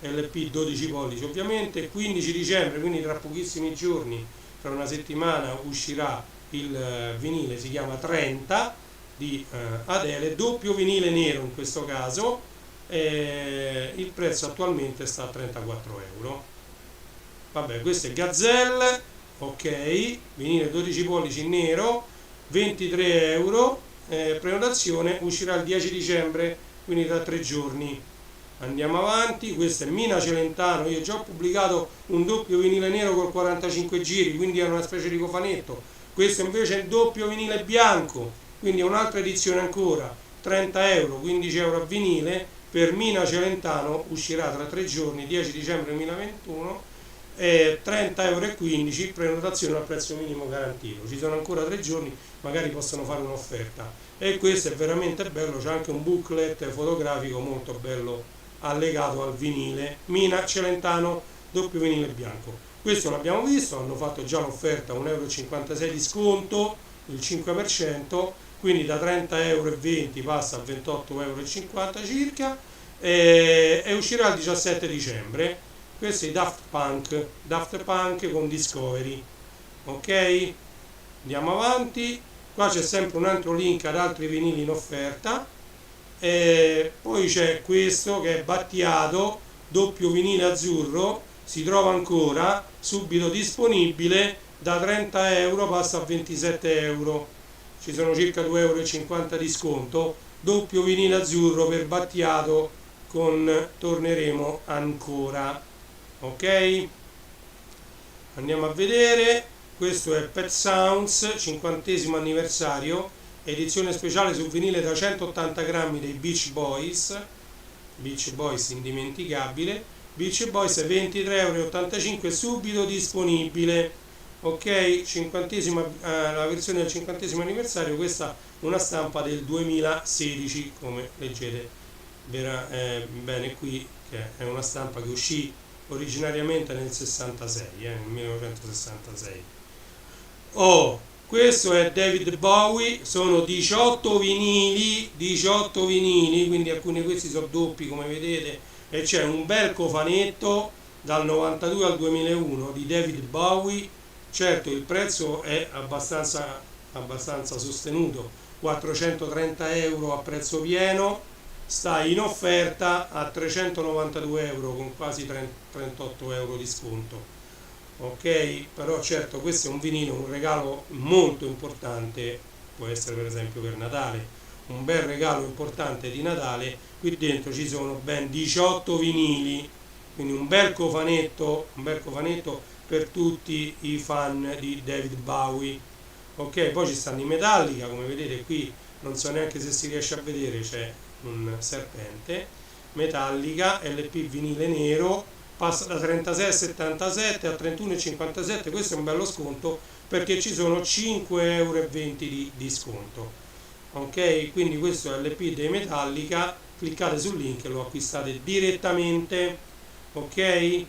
LP 12 pollici ovviamente, 15 dicembre, quindi tra pochissimi giorni, tra una settimana uscirà il vinile, si chiama 30 di Adele, doppio vinile nero in questo caso, il prezzo attualmente sta a 34 euro. Vabbè, questo è Gazelle, ok, vinile 12 pollici nero, 23 euro, prenotazione, uscirà il 10 dicembre, quindi tra 3 giorni. Andiamo avanti, questo è Mina Celentano, io già ho pubblicato un doppio vinile nero col 45 giri, quindi è una specie di cofanetto. Questo invece è il doppio vinile bianco, quindi è un'altra edizione ancora, 30 euro, 15 euro a vinile, per Mina Celentano, uscirà tra 3 giorni, 10 dicembre 2021, 30 euro e 15, prenotazione al prezzo minimo garantito. Ci sono ancora 3 giorni, magari possono fare un'offerta. E questo è veramente bello, c'è anche un booklet fotografico molto bello allegato al vinile, Mina Celentano, doppio vinile bianco. Questo l'abbiamo visto, hanno fatto già l'offerta 1,56 euro di sconto, il 5%, quindi da 30,20 euro passa a 28,50 euro circa, e uscirà il 17 dicembre. Questo è Daft Punk con Discovery, ok? Andiamo avanti, qua c'è sempre un altro link ad altri vinili in offerta, e poi c'è questo che è Battiato, doppio vinile azzurro, si trova ancora, subito disponibile, da 30 euro passa a 27 euro, ci sono circa 2,50 euro di sconto, doppio vinile azzurro per Battiato con Torneremo ancora, ok? Andiamo a vedere, questo è Pet Sounds, 50° anniversario, edizione speciale su vinile da 180 grammi dei Beach Boys indimenticabile, Beach Boys è 23,85 euro, subito disponibile, ok? La versione del 50° anniversario, questa una stampa del 2016, come leggete bene qui, che è una stampa che uscì originariamente nel 66, nel 1966. Questo è David Bowie, sono 18 vinili, quindi alcuni di questi sono doppi come vedete, e c'è un bel cofanetto dal 92 al 2001 di David Bowie. Certo, il prezzo è abbastanza sostenuto, 430 euro a prezzo pieno, sta in offerta a 392 euro con quasi 38 euro di sconto. Ok, però certo questo è un vinile, un regalo molto importante, può essere per esempio per Natale, un bel regalo importante di Natale. Qui dentro ci sono ben 18 vinili, quindi un bel cofanetto per tutti i fan di David Bowie. Ok, poi ci stanno i Metallica, come vedete qui, non so neanche se si riesce a vedere, c'è un serpente, Metallica, LP vinile nero, passa da 36,77 a 31,57, questo è un bello sconto perché ci sono 5,20 euro di sconto, ok? Quindi questo è l'LP dei Metallica, cliccate sul link e lo acquistate direttamente, ok?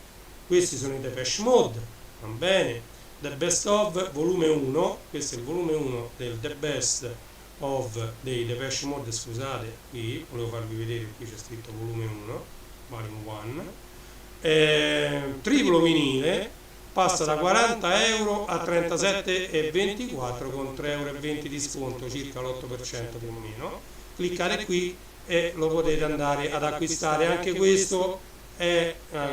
Questi sono i Depeche Mode, va bene, The Best of volume 1, questo è il volume 1 del The Best of dei Depeche Mode, scusate, qui volevo farvi vedere, qui c'è scritto volume 1, volume 1, triplo vinile, passa da 40 euro a 37,24 con 3,20 euro di sconto, circa l'8% più o meno. Cliccate qui e lo potete andare ad acquistare. Anche questo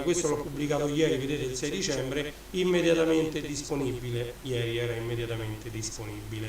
questo l'ho pubblicato ieri, vedete, il 6 dicembre, immediatamente disponibile. Ieri era immediatamente disponibile.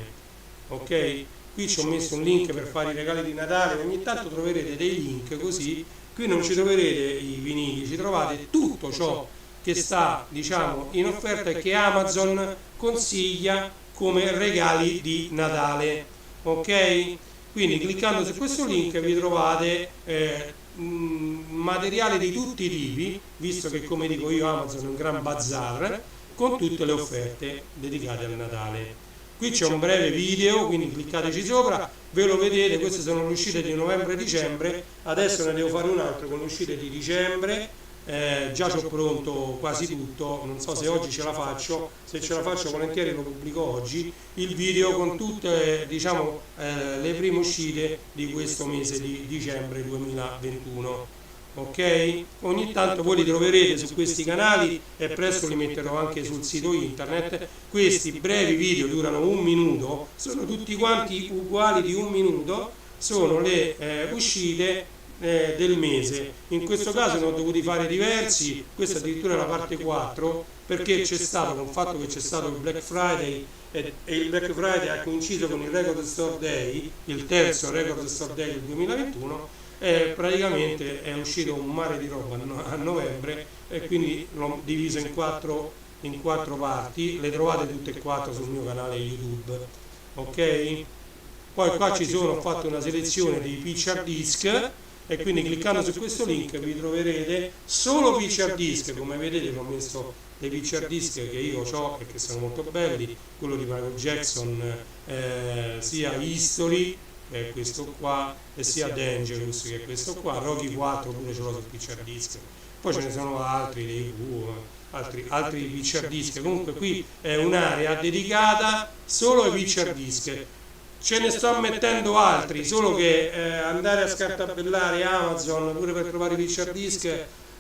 Ok? Qui ci ho messo un link per fare i regali di Natale, ogni tanto troverete dei link così, qui non ci troverete i vinili, ci trovate tutto ciò che sta, diciamo, in offerta e che Amazon consiglia come regali di Natale. Ok? Quindi cliccando su questo link vi trovate materiale di tutti i tipi, visto che, come dico io, Amazon è un gran bazar con tutte le offerte dedicate al Natale. Qui c'è un breve video, quindi cliccateci sopra, ve lo vedete. Queste sono le uscite di novembre e dicembre, adesso ne devo fare un altro con le uscite di dicembre. Già c'ho pronto quasi tutto, non so se oggi ce la faccio, se ce la faccio volentieri lo pubblico oggi, il video con tutte, diciamo, le prime uscite di questo mese di dicembre 2021. Ok? Ogni tanto voi li troverete su questi canali e presto li metterò anche sul sito internet. Questi brevi video durano 1 minuto, sono tutti quanti uguali di 1 minuto, sono le uscite del mese. In questo caso ne ho dovuti fare diversi, questa addirittura è la parte 4, perché c'è stato, con il fatto che c'è stato il Black Friday e il Black Friday ha coinciso con il Record Store Day, il terzo Record Store Day del 2021, praticamente è uscito un mare di roba a novembre e quindi l'ho diviso in quattro parti, le trovate tutte e 4 sul mio canale YouTube. Ok? Poi qua ci sono, ho fatto una selezione dei picture disc e quindi cliccando su questo link vi troverete solo picture disc. Come vedete vi ho messo dei picture disc che io ho e che sono molto belli, quello di Michael Jackson, sia History, che è questo qua, e sia Dangerous, che è questo qua, Rocky 4 pure ce l'ho sul picture disc, poi ce ne sono altri, dei altri picture disc. Comunque qui è un'area dedicata solo ai picture disc. Ce ne sto mettendo altri, solo che andare a scartabellare Amazon pure per trovare i picture disc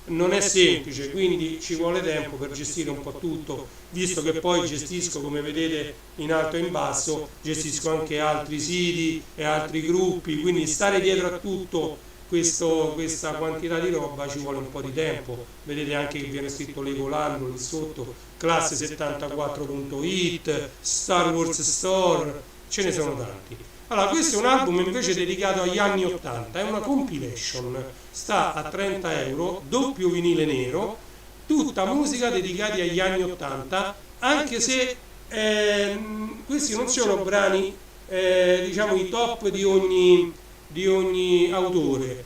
non è semplice, quindi ci vuole tempo per gestire un po' tutto, visto che poi gestisco, come vedete in alto e in basso, gestisco anche altri siti e altri gruppi, quindi stare dietro a tutto questa quantità di roba ci vuole un po' di tempo. Vedete anche che viene scritto Legoland lì sotto, classe74.it, Star Wars Store, ce ne sono tanti. Allora, questo è un album invece dedicato agli anni 80, è una compilation, sta a 30 euro, doppio vinile nero, tutta musica dedicata agli anni 80, anche se questi non sono brani, diciamo, i top di ogni autore,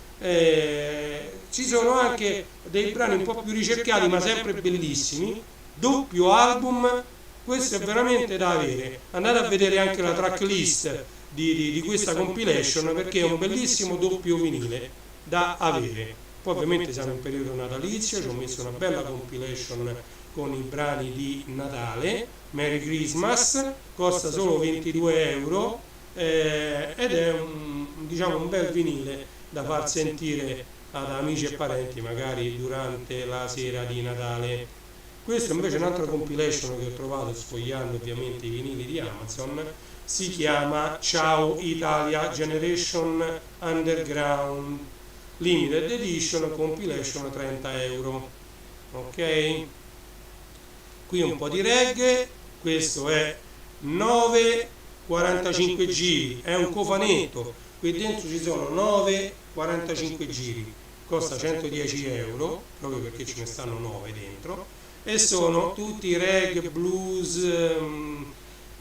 ci sono anche dei brani un po' più ricercati ma sempre bellissimi, doppio album. Questo è veramente da avere. Andate a vedere anche la tracklist di questa compilation, perché è un bellissimo doppio vinile da avere. Poi ovviamente siamo in periodo natalizio, ci ho messo una bella compilation con i brani di Natale, Merry Christmas, costa solo 22 euro ed è diciamo un bel vinile da far sentire ad amici e parenti magari durante la sera di Natale. Questo invece è un'altra compilation che ho trovato sfogliando ovviamente i vinili di Amazon, si chiama Ciao Italia Generation Underground Limited Edition Compilation, 30 euro. Ok? Qui un po' di reggae, questo è 9,45 giri, è un cofanetto, qui dentro ci sono 9,45 giri, costa 110 euro, proprio perché ce ne stanno 9 dentro. E sono tutti reggae, blues,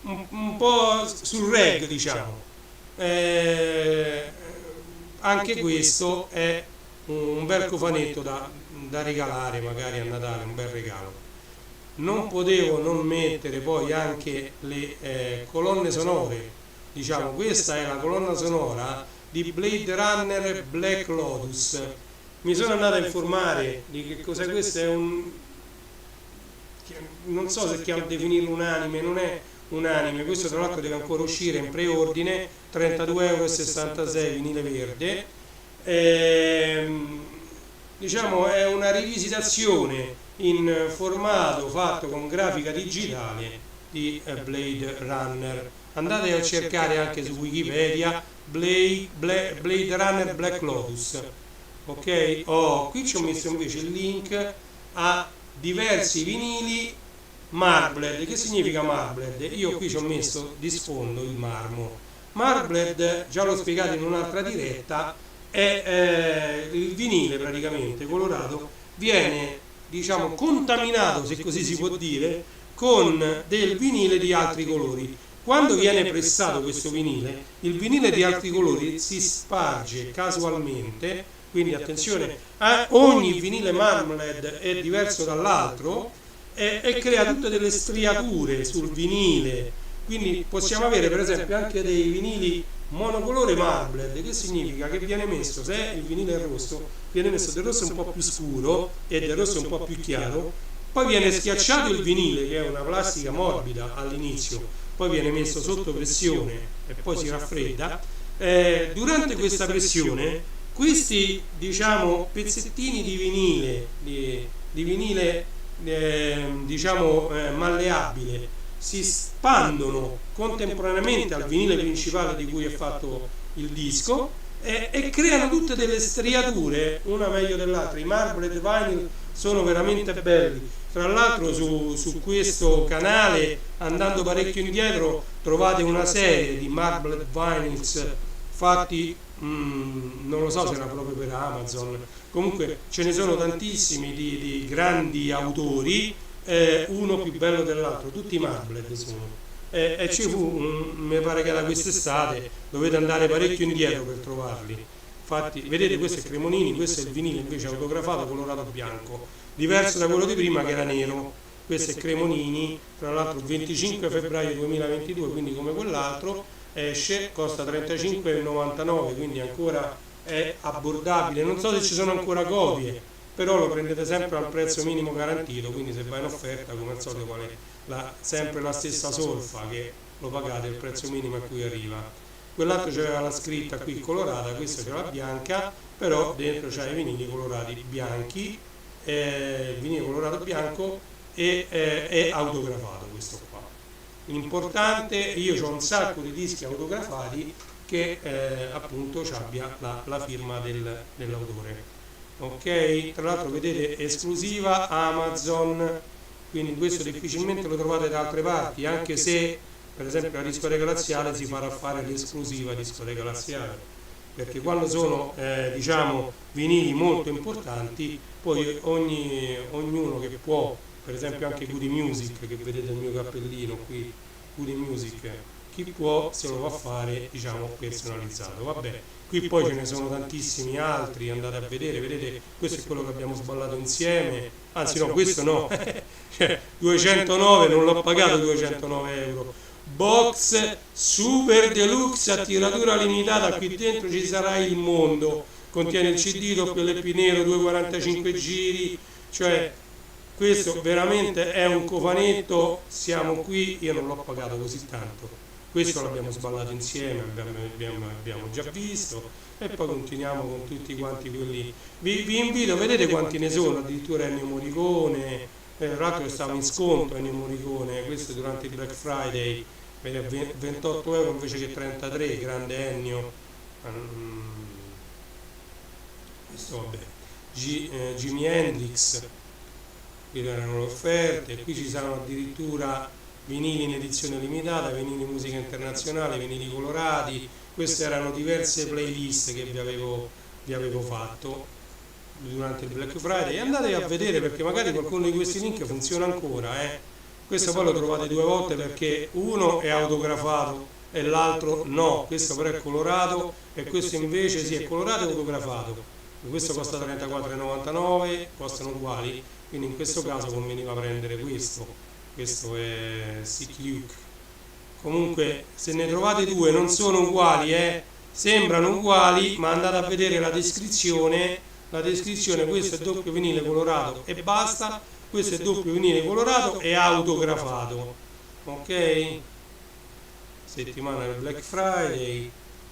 un po' sul reggae, diciamo. Anche questo è un bel cofanetto da regalare magari a Natale, un bel regalo. Non potevo non mettere poi anche le colonne sonore, diciamo, questa è la colonna sonora di Blade Runner Black Lotus. Mi sono andato a informare di che cos'è questo, non so se definirlo unanime, non è unanime, questo tra l'altro deve ancora uscire in preordine, 32,66 € vinile verde. Diciamo è una rivisitazione in formato fatto con grafica digitale di Blade Runner. Andate a cercare anche su Wikipedia Blade Runner Black Lotus, ok? Qui ci ho messo invece il link a diversi vinili Marbled. Che significa Marbled? Io qui ci ho messo di sfondo il marmo. Marbled, già l'ho spiegato in un'altra diretta, è il vinile praticamente colorato, viene diciamo contaminato, se così si può dire, con del vinile di altri colori. Quando viene pressato questo vinile, il vinile di altri colori si sparge casualmente, quindi attenzione, ogni vinile Marbled è diverso dall'altro e crea tutte delle striature sul vinile, quindi possiamo avere per esempio anche dei vinili monocolore Marbled, che significa che viene messo, se il vinile è rosso, viene messo del rosso un po' più scuro e del rosso un po' più chiaro, poi viene schiacciato il vinile, che è una plastica morbida all'inizio, poi viene messo sotto pressione e poi si raffredda. Durante questa pressione questi diciamo pezzettini di vinile malleabile si spandono contemporaneamente al vinile principale di cui è fatto il disco e creano tutte delle striature, una meglio dell'altra. I Marbled Vinyl sono veramente belli. Tra l'altro su questo canale, andando parecchio indietro, trovate una serie di Marbled Vinyls fatti, non lo so se era proprio per Amazon, comunque ce ne sono tantissimi di grandi autori, uno più bello dell'altro, tutti Marbled sono. E ci fu, mi pare che da quest'estate, dovete andare parecchio indietro per trovarli. Infatti, vedete, questo è Cremonini, questo è il vinile invece autografato colorato bianco, diverso da quello di prima che era nero. Questo è Cremonini, tra l'altro il 25 febbraio 2022, quindi come quell'altro, esce, costa 35,99, quindi ancora è abbordabile. Non so se ci sono ancora copie, però lo prendete sempre al prezzo minimo garantito, quindi se va in offerta, come al solito, vale sempre la stessa solfa, che lo pagate il prezzo minimo a cui arriva. Quell'altro c'aveva la scritta qui colorata, questa c'è la bianca, però dentro c'ha i vinili colorati bianchi, il vinile colorato bianco e è autografato questo qua. L'importante, io ho un sacco di dischi autografati che appunto abbia la firma dell'autore. Ok, tra l'altro vedete, esclusiva Amazon, quindi questo difficilmente lo trovate da altre parti, anche se per esempio la discoteca laziale si farà fare l'esclusiva discoteca laziale, perché quando sono diciamo vinili molto importanti, poi ognuno che può, per esempio anche Goody Music, che vedete il mio cappellino qui, Goody Music, chi può se lo va a fare diciamo personalizzato. Vabbè, qui poi ce ne sono tantissimi altri, andate a vedere, vedete, questo è quello che abbiamo sballato insieme, anzi no, questo no, cioè 209, non l'ho pagato 209 euro, box super deluxe a tiratura limitata, qui dentro ci sarà il mondo, contiene il CD doppio LP nero, 245 giri, cioè questo veramente è un cofanetto, siamo qui, io non l'ho pagato così tanto. Questo l'abbiamo sballato insieme, abbiamo già visto, e poi continuiamo con tutti quanti quelli. Vi invito, vedete quanti ne sono, addirittura Ennio Morricone, l'altro che stava in sconto Ennio Morricone, questo durante il Black Friday, 28 euro invece che 33, grande Ennio. Questo vabbè, Jimi Hendrix, qui erano le offerte, qui ci saranno addirittura vinili in edizione limitata, vinili musica internazionale, vinili colorati. Queste erano diverse playlist che vi avevo fatto durante il Black Friday, e andate a vedere perché magari qualcuno di questi link funziona ancora. Questo poi lo trovate due volte perché uno è autografato e l'altro no, questo però è colorato e questo invece sì è colorato e autografato. Questo costa 34,99, costano uguali, quindi in questo caso conveniva prendere questo. Questo è Sick Luke. Comunque se ne trovate due non sono uguali, sembrano uguali, ma andate a vedere la descrizione, questo è doppio vinile colorato e basta, questo è doppio vinile colorato e autografato, ok? Settimana del Black Friday,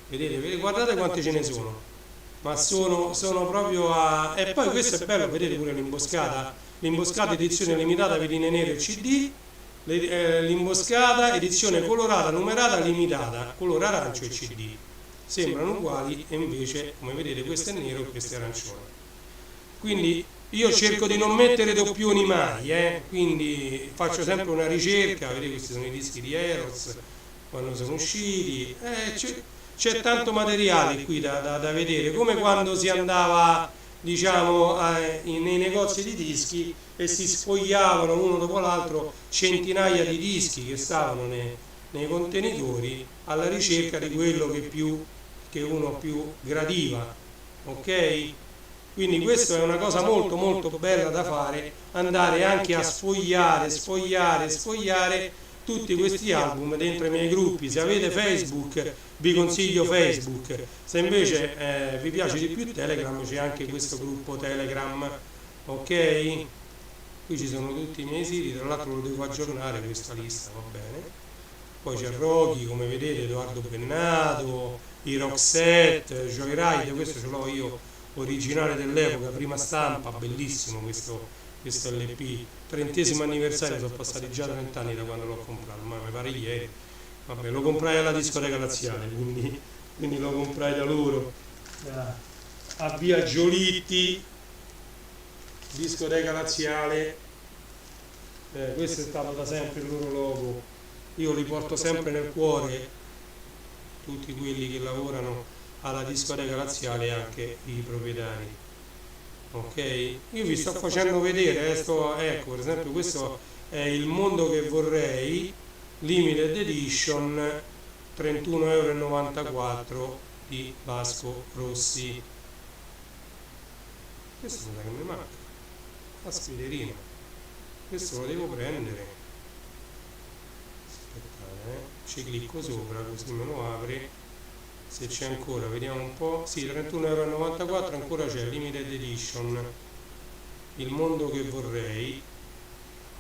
vedete, guardate quante ce ne sono, ma sono proprio a... E poi questo è bello, vedete pure l'imboscata edizione limitata veline nere CD, l'imboscata edizione colorata numerata limitata, colore arancio e CD, sembrano uguali e invece, come vedete, questo è nero e questo è arancione. Quindi io cerco di non mettere doppioni mai, quindi faccio sempre una ricerca, vedete, questi sono i dischi di Eros quando sono usciti, c'è tanto materiale qui da vedere, come quando si andava, diciamo, nei negozi di dischi e si sfogliavano uno dopo l'altro centinaia di dischi che stavano nei contenitori alla ricerca di quello che uno più gradiva, ok? Quindi questa è una cosa molto molto bella da fare, andare anche a sfogliare tutti questi album dentro i miei gruppi. Se avete Facebook vi consiglio Facebook, se invece vi piace di più Telegram, c'è anche questo gruppo Telegram, ok? Qui ci sono tutti i miei siti, tra l'altro lo devo aggiornare questa lista, va bene? Poi c'è Rocky, come vedete, Edoardo Bennato, i Roxette, Joyride, questo ce l'ho io, originale dell'epoca, prima stampa, bellissimo questo LP, 30° anniversario, sono passati già 30 anni da quando l'ho comprato, ma mi pare ieri, vabbè, lo comprai alla discoteca laziale, quindi lo comprai da loro, a via Giolitti, discoteca laziale, questo è stato da sempre il loro logo, io li porto sempre nel cuore, tutti quelli che lavorano alla discoteca laziale e anche i proprietari, ok? Io vi sto facendo vedere, ecco, per esempio questo è Il mondo che vorrei, limited edition, 31,94 € di Vasco Rossi. Questo mi sa che mi manca, la scriverina, questo lo devo prendere, aspettate, ci clicco sopra così me lo apre, se c'è ancora, vediamo un po', sì, 31,94 € ancora c'è, limited edition, Il mondo che vorrei,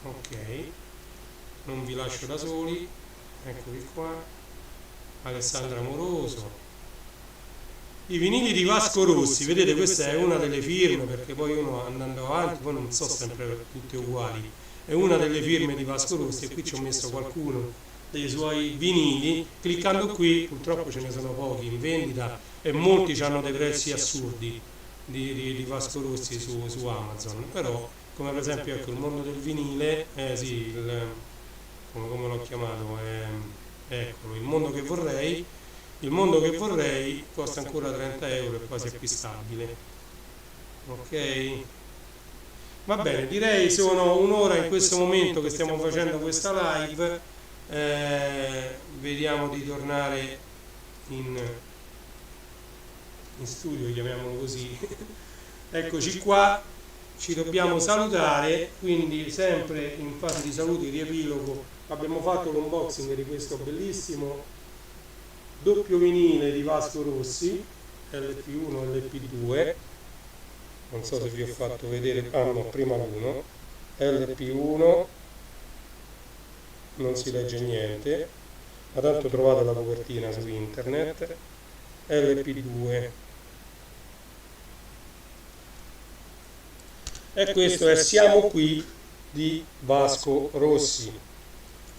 ok, Non vi lascio da soli, eccoli qua, Alessandra Moroso, i vinili di Vasco Rossi, vedete, questa è una delle firme, perché poi uno andando avanti, poi non so sempre tutte uguali, è una delle firme di Vasco Rossi e qui ci ho messo qualcuno dei suoi vinili. Cliccando qui, purtroppo ce ne sono pochi in vendita e molti hanno dei prezzi assurdi di Vasco Rossi su Amazon, però come per esempio, ecco, Il mondo del vinile, sì, come l'ho chiamato, eccolo, Il mondo che vorrei. Il mondo che vorrei costa ancora 30 € e quasi acquistabile, ok? Va bene, direi sono un'ora in questo momento che stiamo facendo questa live, vediamo di tornare in studio, chiamiamolo così. Eccoci qua, ci dobbiamo salutare, quindi sempre in fase di saluti, riepilogo, abbiamo fatto l'unboxing di questo bellissimo doppio vinile di Vasco Rossi, LP1 e LP2, non so se vi ho fatto vedere, no, prima l'1, LP1, non si legge niente, ma tanto trovate la copertina su internet, LP2, e questo è Siamo qui di Vasco Rossi,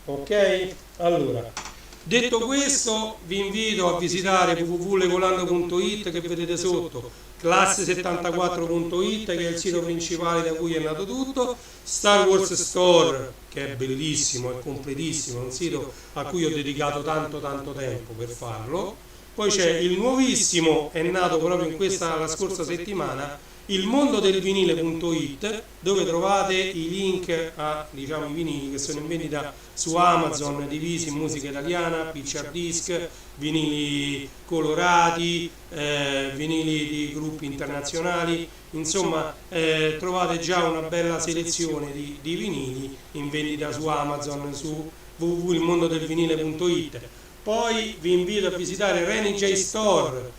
ok? Allora, detto questo, vi invito a visitare www.lecolando.it che vedete sotto, classe74.it che è il sito principale da cui è nato tutto, Star Wars Store che è bellissimo, è completissimo, è un sito a cui ho dedicato tanto tempo per farlo, poi c'è il nuovissimo, è nato proprio la scorsa settimana, il mondo del vinile.it, dove trovate i link a, diciamo, i vinili che sono in vendita su Amazon, divisi in musica italiana, picture disc, vinili colorati, vinili di gruppi internazionali, insomma trovate già una bella selezione di vinili in vendita su Amazon, su www.ilmondodelvinile.it. Poi vi invito a visitare Renny J Store,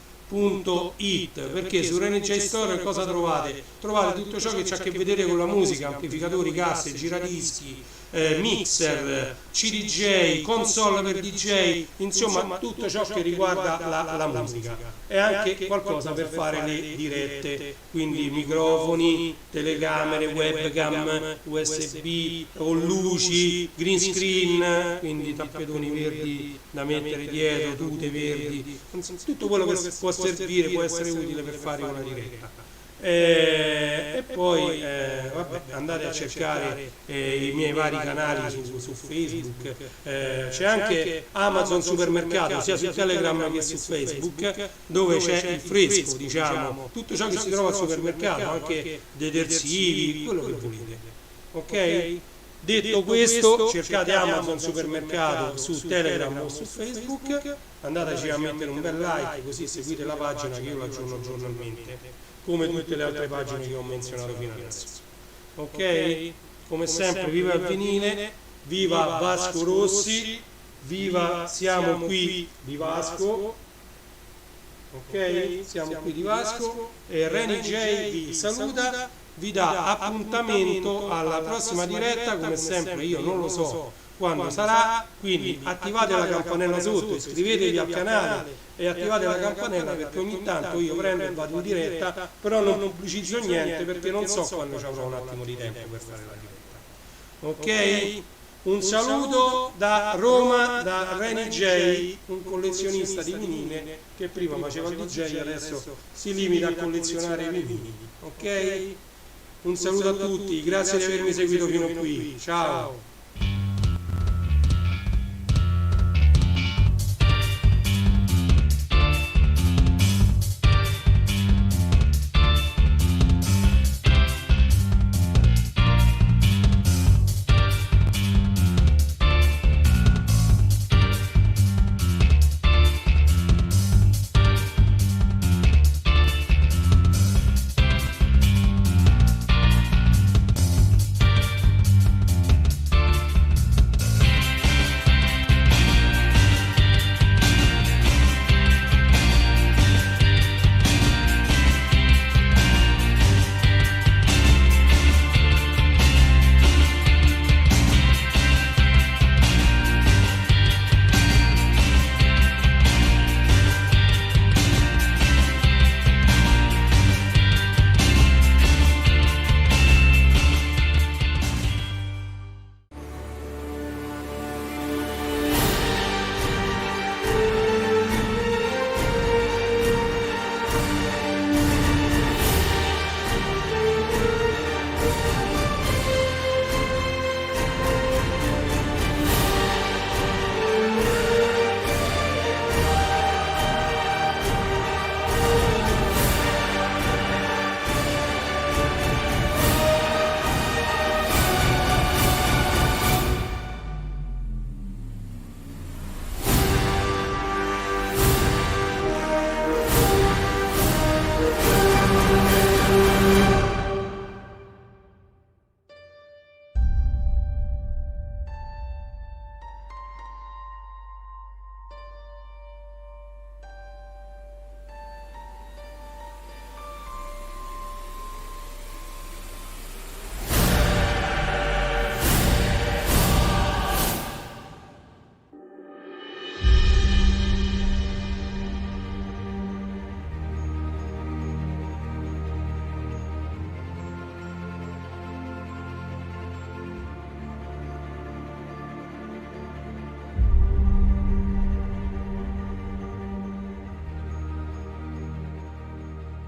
perché su Rene J Store cosa trovate? Trovate tutto ciò che ha a che vedere con la musica, amplificatori, casse, giradischi, mixer, CDJ, console per DJ, insomma tutto ciò che riguarda la musica, e anche qualcosa per fare le dirette, quindi microfoni, telecamere, webcam, USB o luci, green screen, quindi tappetoni verdi da mettere dietro, tute verdi, tutto quello che può servire, può essere utile per fare una diretta. E poi vabbè, andate a cercare i miei vari canali su Facebook, c'è anche Amazon Supermercato sia su Telegram che su Facebook, dove c'è il fresco, diciamo, tutto ciò che si trova al supermercato, anche detersivi, quello che volete. Ok? Detto questo, cercate Amazon Supermercato su Telegram o su Facebook, andateci a mettere un bel like, così seguite la pagina che io la aggiorno giornalmente, come tutte le altre pagine che ho menzionato fino adesso. Ok? Come sempre, viva il vinile, viva Vasco Rossi, viva Siamo Qui di Vasco, ok? Siamo qui di Vasco, e Rene J vi saluta, vi dà appuntamento alla prossima diretta, come sempre io non lo so quando sarà, quindi attivate la campanella sotto, iscrivetevi al canale e attivate la campanella, perché ogni tanto io prendo e vado in diretta, però non pubblicizzo niente perché non so quando ci avrò un attimo di tempo per fare la diretta. Ok? Un saluto da Roma, da Rene J, un collezionista di vinile che prima faceva il DJ, adesso si limita a collezionare i vinili. Ok? Un saluto a tutti, grazie di avermi seguito fino qui, ciao!